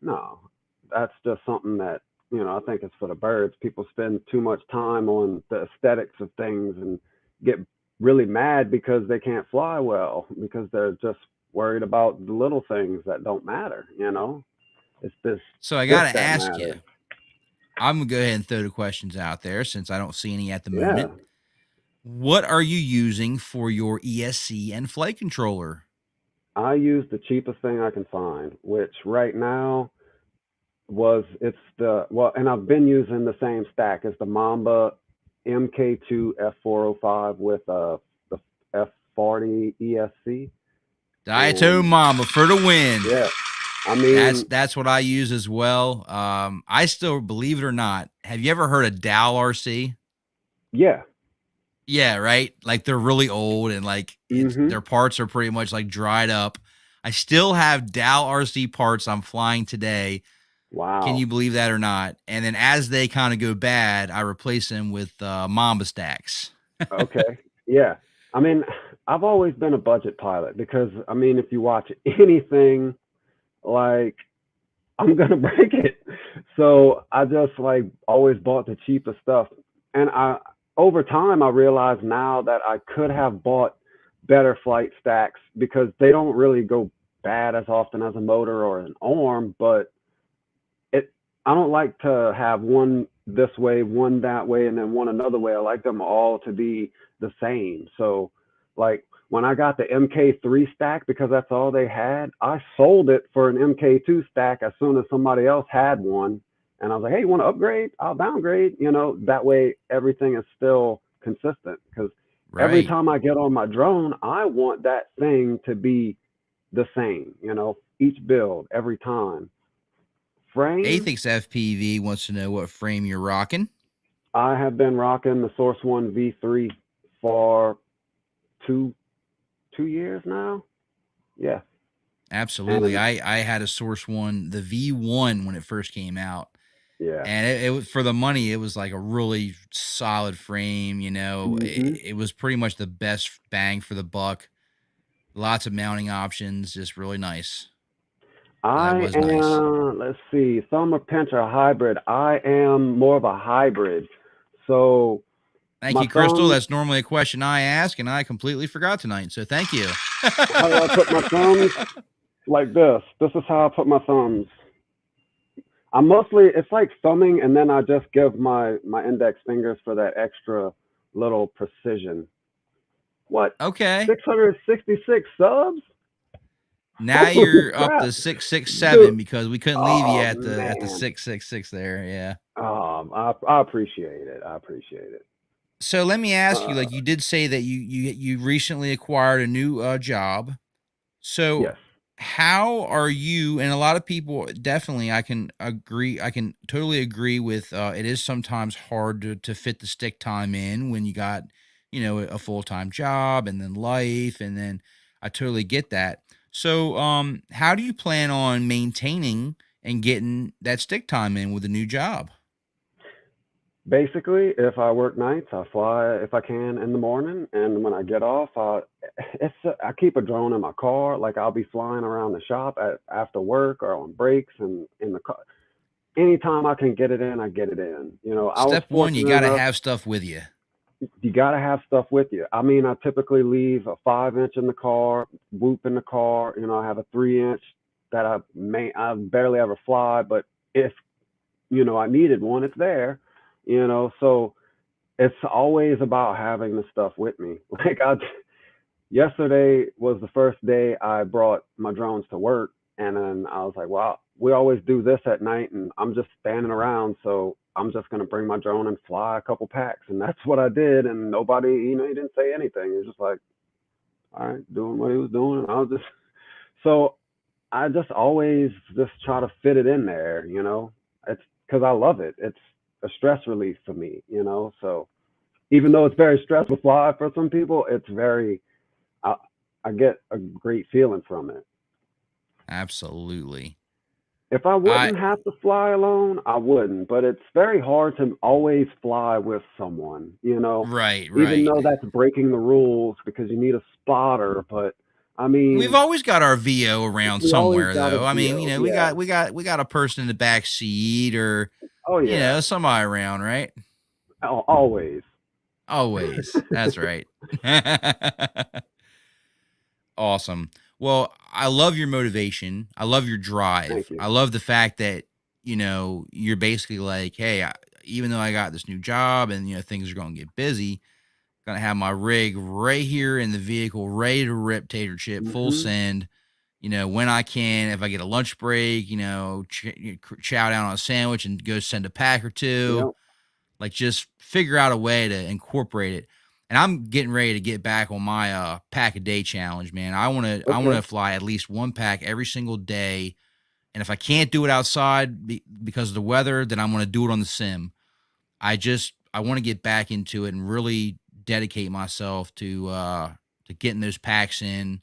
no, that's just something that, you know, I think it's for the birds. People spend too much time on the aesthetics of things and get really mad because they can't fly well because they're just worried about the little things that don't matter, you know? It's So I this got to that ask you, matters. I'm going to go ahead and throw the questions out there since I don't see any at the Yeah. moment. What are you using for your ESC and flight controller? I use the cheapest thing I can find, which right now it's the, well, and I've been using the same stack as the Mamba MK2 F405 with the F40 ESC. Diato And Mama for the win. yeah, I That's mean, that's what I use as well. I still, believe it or not, have you ever heard of Dow RC? yeah. Yeah, right. Like they're really old and like Hmm. their parts are pretty much like dried up. I still have Dow RC parts I'm flying today. Can Wow. you believe that or not? And then as they kind of go bad, I replace them with Mamba stacks. Okay. Yeah. I mean, I've always been a budget pilot because, I mean, if you watch anything, like, I'm gonna break it. So I just like always bought the cheapest stuff. And over time I realize now that I could have bought better flight stacks because they don't really go bad as often as a motor or an arm, but it I don't like to have one this way, one that way, and then one another way. I like them all to be the same. So like when I got the MK3 stack because that's all they had, I sold it for an MK2 stack as soon as somebody else had one. And I was like, hey, you want to upgrade? I'll downgrade. You know, that way everything is still consistent because every Right. time I get on my drone, I want that thing to be the same, you know, each build every time. Frame, Athix FPV wants to know what frame you're rocking. I have been rocking the Source One V3 for two 2 years now. Yeah, Absolutely. and I had a Source One, the V1 when it first came out. yeah. And it was for the money, it was like a really solid frame, you know. Hmm. It was pretty much the best bang for the buck. Lots of mounting options, just really nice. So that I was nice. am. Let's see. Thumb or pinch or hybrid. I am more of a hybrid. So Thank my you, Crystal. thumb. That's normally a question I ask, and I completely forgot tonight. So thank you. How do I put my thumbs? Like this. This is how I put my thumbs. I'm mostly. It's like thumbing, and then I just give my index fingers for that extra little precision. What? Okay. 666 subs? Now Holy you're up crap, to dude! 667 because we couldn't leave you Oh at the man. 666 there. Yeah. I appreciate it. I appreciate it. So let me ask you, Uh, like you did say that you recently acquired a new job. So yes. how are you, and a lot of people definitely, I can agree, I can totally agree with it is sometimes hard to fit the stick time in when you got, you know, a full-time job and then life, and then I totally get that. So how do you plan on maintaining and getting that stick time in with a new job? Basically, if I work nights, I fly if I can in the morning, and when I get off, I keep a drone in my car. Like I'll be flying around the shop after work or on breaks and in the car. Anytime I can get it in, I get it in. You know, I was Step one, you fortunate got to enough. have stuff with you. You got to have stuff with you. I mean, I typically leave a 5 inch in the car, whoop in the car. You know, I have a 3 inch that I barely ever fly, but if you know I needed one, it's there. You know, so it's always about having the stuff with me. Like yesterday was the first day I brought my drones to work, and then I was like, well, we always do this at night, and I'm just standing around, so I'm just gonna bring my drone and fly a couple packs, and that's what I did. And nobody, you know, he didn't say anything. He was just like, all right, doing what he was doing, and I was just so I just always just try to fit it in there. You know, it's because I love it. It's a stress relief for me. You know, so even though it's very stressful fly for some people, it's very I, I get a great feeling from it. Absolutely. If I I wouldn't have to fly alone, I wouldn't. But it's very hard to always fly with someone, right, even right. though that's breaking the rules because you need a spotter. But I We've mean, always got our VO around we always somewhere got a though. I mean, deal. we Yeah. got a person in the back seat or Oh, yeah. somebody around, right? Always. Always. That's right. Awesome. Well, I love your motivation. I love your Thank drive. you. I love the fact that, you're basically like, hey, even though I got this new job and, things are going to get busy, going to have my rig right here in the vehicle, ready to rip tater chip, full Hmm. send, when I can. If I get a lunch break, chow down on a sandwich and go send a pack or two. Yep. Like, just figure out a way to incorporate it. And I'm getting ready to get back on my pack a day challenge, man. I want to Okay. fly at least one pack every single day. And if I can't do it outside because of the weather, then I'm going to do it on the sim. I want to get back into it and really dedicate myself to getting those packs in,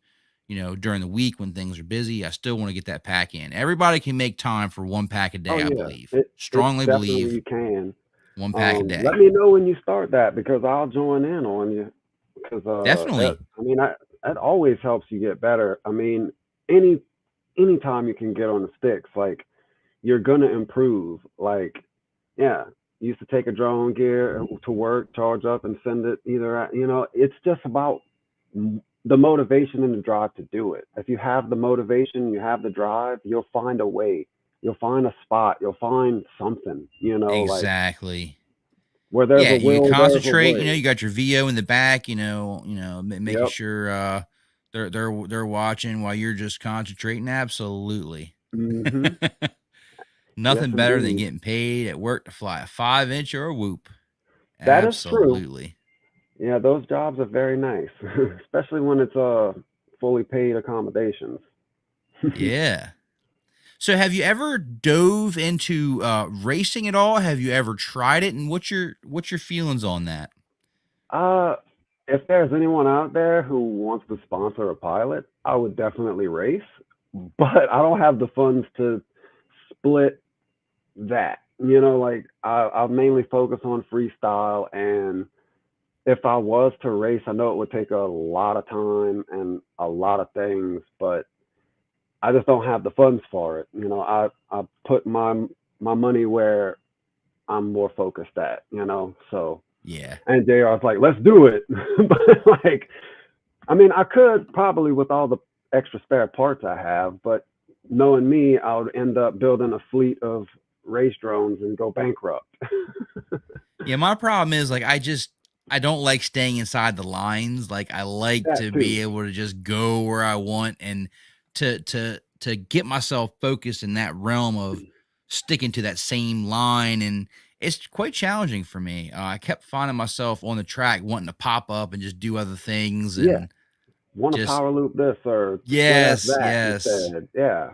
during the week when things are busy. I still want to get that pack in. Everybody can make time for one pack a Oh, day, I yeah. believe. It's Strongly definitely believe you can. one pack a Let day. me know when you start that because I'll join in on you. Because Definitely. I mean, that always helps you get better. I mean, any anytime you can get on the sticks, like you're gonna improve. Like, yeah, used to take a drone gear to work, charge up, and send it either. It's just about the motivation and the drive to do it. If you have the motivation, you have the drive, you'll find a way. You'll find a spot. You'll find something. Like Exactly. where there's Yeah, a you will, there's a concentrate, way. you got your VO in the back, making Yep. sure they're watching while you're just concentrating. Absolutely. Hmm. Yes, Nothing better than indeed. getting paid at work to fly a 5 inch or a whoop. That is true. Absolutely. Yeah, those jobs are very nice, especially when it's fully paid accommodations. Yeah. So have you ever dove into racing at all? Have you ever tried it? And what's your feelings on that? uh, if there's anyone out there who wants to sponsor a pilot, I would definitely race, but I don't have the funds to split that. Like I mainly focus on freestyle, and if I was to race, I know it would take a lot of time and a lot of things, but I just don't have the funds for it. I put my money where I'm more focused at. So Yeah. and JR's like, let's do it, but like, I mean, I could probably with all the extra spare parts I have, but knowing me, I would end up building a fleet of race drones and go bankrupt. Yeah, my problem is like I don't like staying inside the lines. Like I like That to too. be able to just go where I want and to get myself focused in that realm of sticking to that same line, and it's quite challenging for me. I kept finding myself on the track wanting to pop up and just do other things Yeah, and want to just power loop this or split F yes, that yes. instead. Yeah.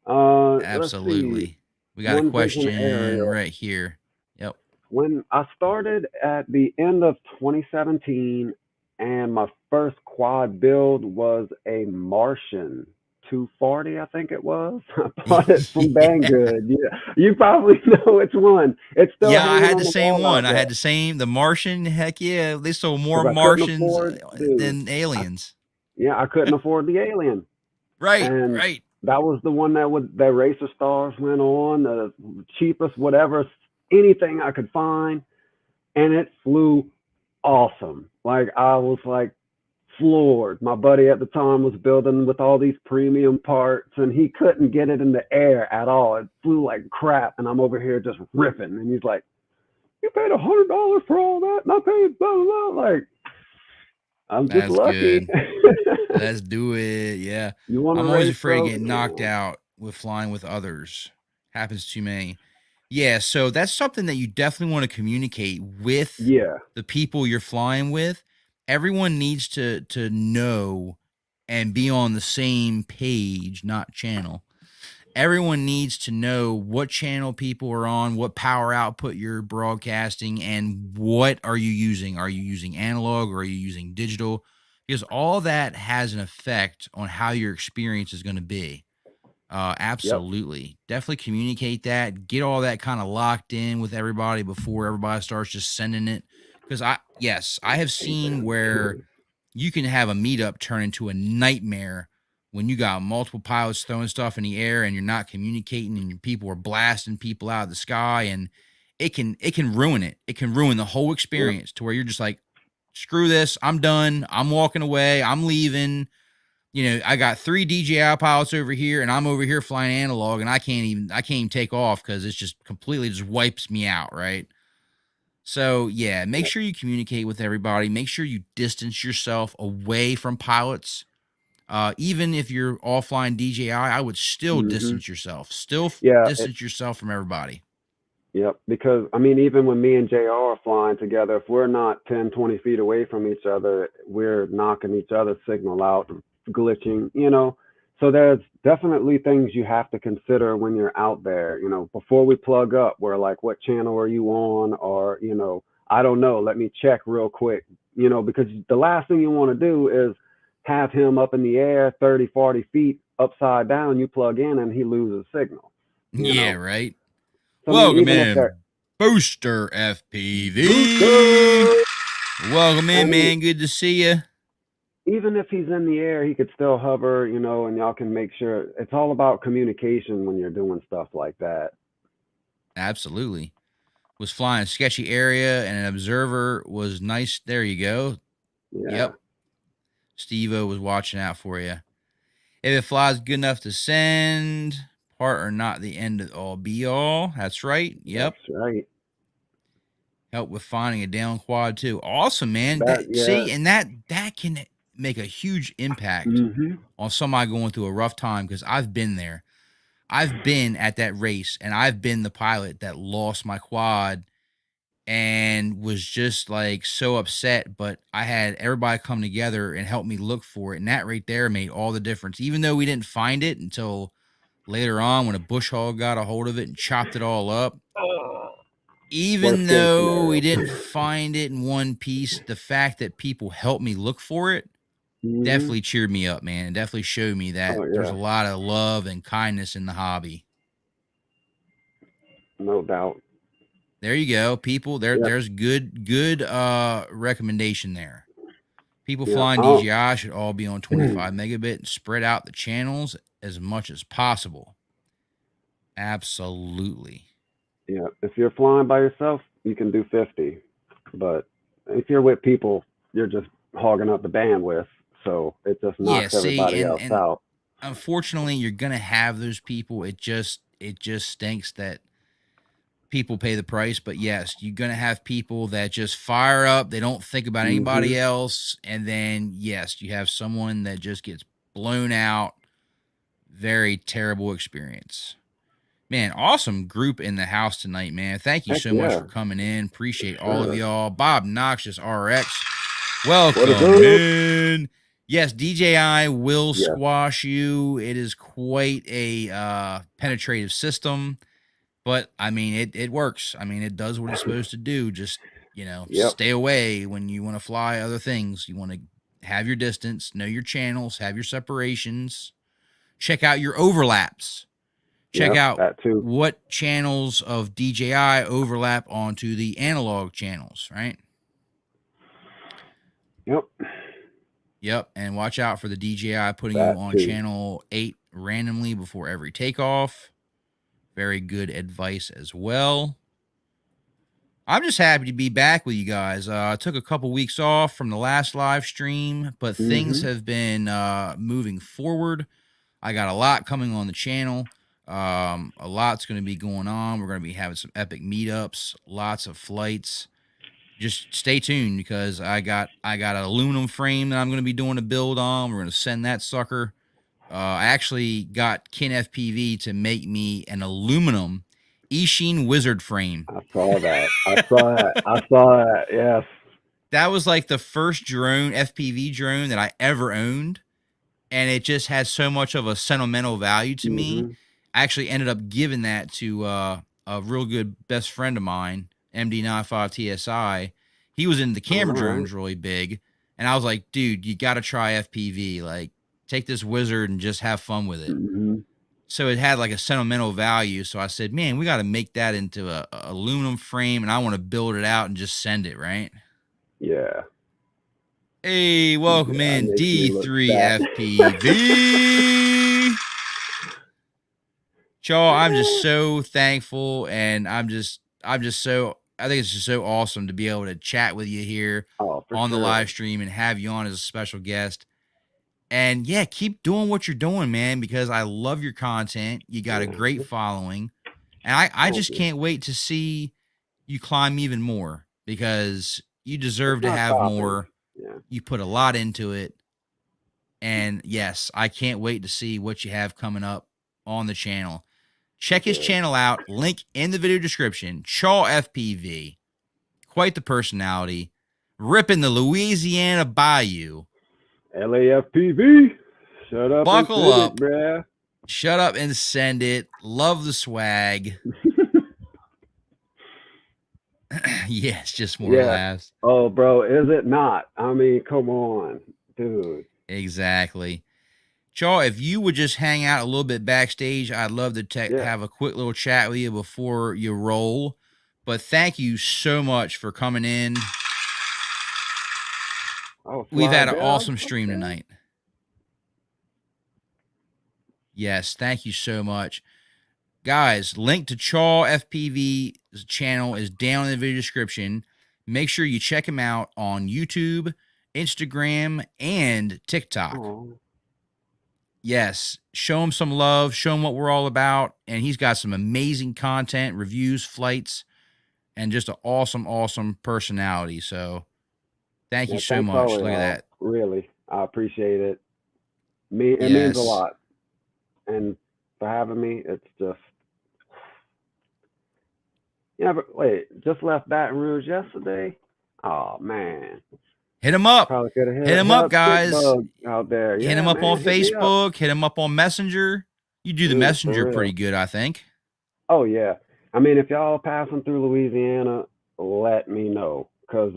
Let's see. Absolutely. We got a One vision question aerial. right here. Yep. When I started at the end of 2017, and my first quad build was a Martian 240, I think it was. I bought it from Yeah. Banggood. Yeah, you probably know which one. It's still Yeah, I hanging had on the the same wall one. out I had there the same, the Martian. Heck yeah, they sold more because I couldn't Martians afford, dude. than I, aliens. yeah, I couldn't afford the Alien, Right, and right. that was the one that Racer Stars went on, the cheapest, whatever, anything I could find, and it flew awesome. Like I was like floored. My buddy at the time was building with all these premium parts and he couldn't get it in the air at all. It flew like crap and I'm over here just ripping. And he's like, you paid $100 for all that and I paid blah blah blah. Like I'm just That's lucky. good. Let's do it. Yeah. You want to I'm always race, afraid of bro? getting Come knocked on. out with flying with others. Happens too many. Yeah, so that's something that you definitely want to communicate with Yeah. the people you're flying with. Everyone needs to know and be on the same page, not channel. Everyone needs to know what channel people are on, what power output you're broadcasting, and what are you using. Are you using analog or are you using digital? Because all that has an effect on how your experience is going to be. Yep. Absolutely. Definitely communicate that. Get all that kind of locked in with everybody before everybody starts just sending it. Because yes, I have seen where you can have a meetup turn into a nightmare when you got multiple pilots throwing stuff in the air and you're not communicating and your people are blasting people out of the sky, and it can ruin it. It can ruin the whole Yep. experience to where you're just like, screw this, I'm done. I'm walking away. I'm leaving. I got 3 DJI pilots over here and I'm over here flying analog, and I can't even take off because it's just completely just wipes me out, right? So yeah, make Yep. sure you communicate with everybody. Make sure you distance yourself away from pilots. Even if you're offline DJI, I would still Hmm. distance yourself. Still Yeah. distance yourself from everybody. Yep. Because I mean, even when me and JR are flying together, if we're not 10, 20 feet away from each other, we're knocking each other's signal out, glitching, So there's definitely things you have to consider when you're out there. Before we plug up, we're like, what channel are you on? Or, I don't know, let me check real quick, because the last thing you want to do is have him up in the air 30, 40 feet upside down, you plug in and he loses signal, you Yeah, know. right. So I mean, Welcome even if they're in, Booster FPV. booster. Welcome I in, mean, man. Good to see you. even if he's in the air, he could still hover, and y'all can make sure it's all about communication when you're doing stuff like that. Absolutely. Was flying a sketchy area and an observer was nice. There you go. Yeah, Yep. Steve-O was watching out for you. If it flies good enough to send, part or not the end of all be all. That's right. that's Yep. right. Help with finding a down quad too. Awesome, man. That yeah. See, and that can make a huge impact Mhm. on somebody going through a rough time, because I've been there. I've been at that race and I've been the pilot that lost my quad and was just like so upset. But I had everybody come together and help me look for it. And that right there made all the difference. Even though we didn't find it until later on when a bush hog got a hold of it and chopped it all up. Even Worst case though we scenario. didn't find it in one piece, the fact that people helped me look for it Mhm. definitely cheered me up, man. It definitely showed me that Oh there's yeah, a lot of love and kindness in the hobby. no doubt. There you go. People, Yeah, there's good recommendation there. People yeah. flying Oh, DJI should all be on 25 megabit and spread out the channels as much as possible. Absolutely. yeah. If you're flying by yourself, you can do 50, but if you're with people, you're just hogging up the bandwidth, so it just Yeah, knocks see, everybody else and out. unfortunately you're going to have those people. It just stinks that people pay the price, but yes, you're going to have people that just fire up, they don't think about Mhm. anybody else, and then yes, you have someone that just gets blown out. Very terrible experience. Man, awesome group in the house tonight, man. Thank you Heck so much yeah, for coming in. for Appreciate all of sure. y'all. Bob Noxious RX, What is welcome up? in. Yes, DJI will Yes. squash you. It is quite a penetrative system, but I mean, it works. I mean, it does what it's supposed to do. Just, Yep. stay away when you want to fly other things. You want to have your distance, know your channels, have your separations, check out your overlaps. Check Yep. out That too. what channels of DJI overlap onto the analog channels, right? Yep. Yep. And watch out for the DJI putting you That on too. channel 8 randomly before every takeoff. Very good advice as well. I'm just happy to be back with you guys. I took a couple weeks off from the last live stream, but things Mhm. have been moving forward. I got a lot coming on the channel. A lot's going to be going on. We're going to be having some epic meetups, lots of flights. Just stay tuned because I got an aluminum frame that I'm going to be doing a build on. We're going to send that sucker. I actually got Kin FPV to make me an aluminum Ishin Wizard frame. I saw that. I saw that. I saw that. Yes. That was like the first drone, FPV drone, that I ever owned, and it just had so much of a sentimental value to me. Mhm. I actually ended up giving that to a real good best friend of mine, MD95 TSI. He was into All camera right. drones really big, and I was like, dude, you got to try FPV. Like, take this Wizard and just have fun with it. Mhm. So it had like a sentimental value. So I said, man, we got to make that into a aluminum frame, and I want to build it out and just send it, right? Yeah. Hey, welcome That in makes me look D3 fat. FPV. Chaw, I'm just so thankful, and I'm just so, I think it's just so awesome to be able to chat with you here Oh, for on the sure. live stream and have you on as a special guest. And yeah, keep doing what you're doing, man, because I love your content. You got a Yeah. great following. And I Thank just you. can't wait to see you climb even more, because you It's deserve to not have stopping. more. Yeah. You put a lot into it. And yes, I can't wait to see what you have coming up on the channel. Check his Good. channel out. Link in the video description. Chaw FPV. Quite the personality. Ripping the Louisiana Bayou. LAFPV. Shut up and Buckle send it, up. bruh. Shut up and send it. Love the swag. Yeah, it's just more Yeah. laughs. Oh, bro, is it not? I mean, come on, dude. Exactly. Chaw, if you would just hang out a little bit backstage, I'd love to Yeah. have a quick little chat with you before you roll. But thank you so much for coming in. Oh, We've fly had an down. awesome stream Okay. tonight. Yes, thank you so much. Guys, link to Chaw FPV's channel is down in the video description. Make sure you check him out on YouTube, Instagram, and TikTok. Oh, Yes, show him some love, show him what we're all about, and he's got some amazing content, reviews, flights, and just an awesome, awesome personality. So thank you yeah. so Thanks all much. of Look at y'all. that. Really, I appreciate it. It means a Yes. lot. And for having me, it's just. Yeah, but wait, just left Baton Rouge yesterday. Oh man, Hit him up. probably could have Hit him hit up, up Stick guys. Bug out there. Hit him Yeah, up on man, hit me up, Facebook. Hit him up on Messenger. You do the dude, for Messenger pretty real. good, I think. Oh yeah. I mean, if y'all passing through Louisiana, let me know, cause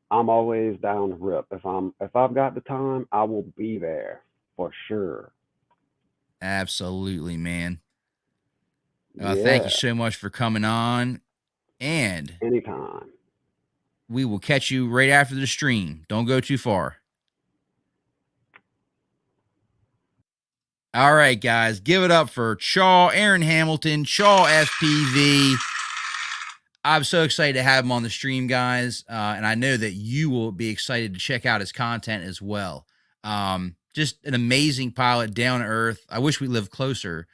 I'm always down to rip. If I've got the time, I will be there for sure. Absolutely, man. Thank you Yeah, so much for coming on. And anytime. we will catch you right after the stream. Don't go too far. All right, guys, give it up for Chaw, Aaron Hamilton, Chaw FPV. I'm so excited to have him on the stream, guys. And I know that you will be excited to check out his content as well. Just an amazing pilot, down to earth. I wish we lived closer.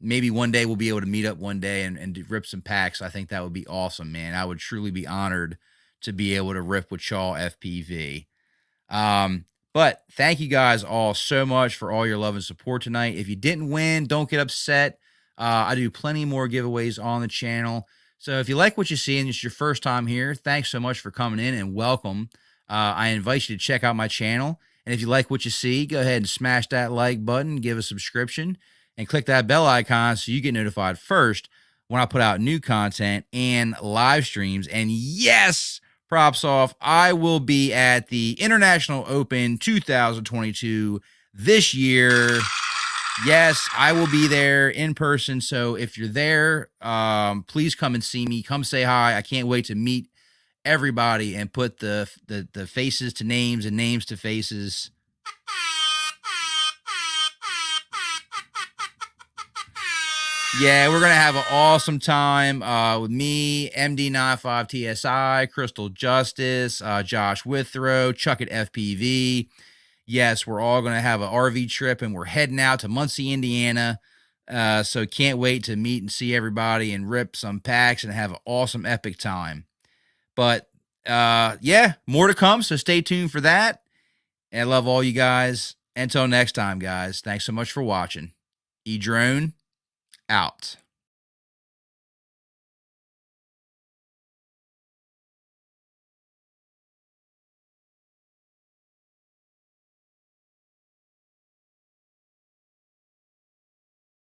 Maybe one day we'll be able to meet up one day and rip some packs. I think that would be awesome, man. I would truly be honored to be able to rip with Chaw FPV. But thank you guys all so much for all your love and support tonight. If you didn't win, don't get upset. I do plenty more giveaways on the channel. So if you like what you see and it's your first time here, thanks so much for coming in and welcome. I invite you to check out my channel. And if you like what you see, go ahead and smash that like button, give a subscription, and click that bell icon so you get notified first when I put out new content and live streams. And yes, props off, I will be at the International Open 2022 this year. Yes, I will be there in person. So if you're there, please come and see me. Come say hi. I can't wait to meet everybody and put the faces to names and names to faces. Yeah, we're gonna have an awesome time with me, MD95 TSI, Crystal Justice, Josh Withrow, Chuck at FPV. Yes, we're all going to have an RV trip, and we're heading out to Muncie, Indiana. So can't wait to meet and see everybody and rip some packs and have an awesome, epic time. But yeah, more to come. So stay tuned for that. And I love all you guys. Until next time, guys. Thanks so much for watching. Edrone out.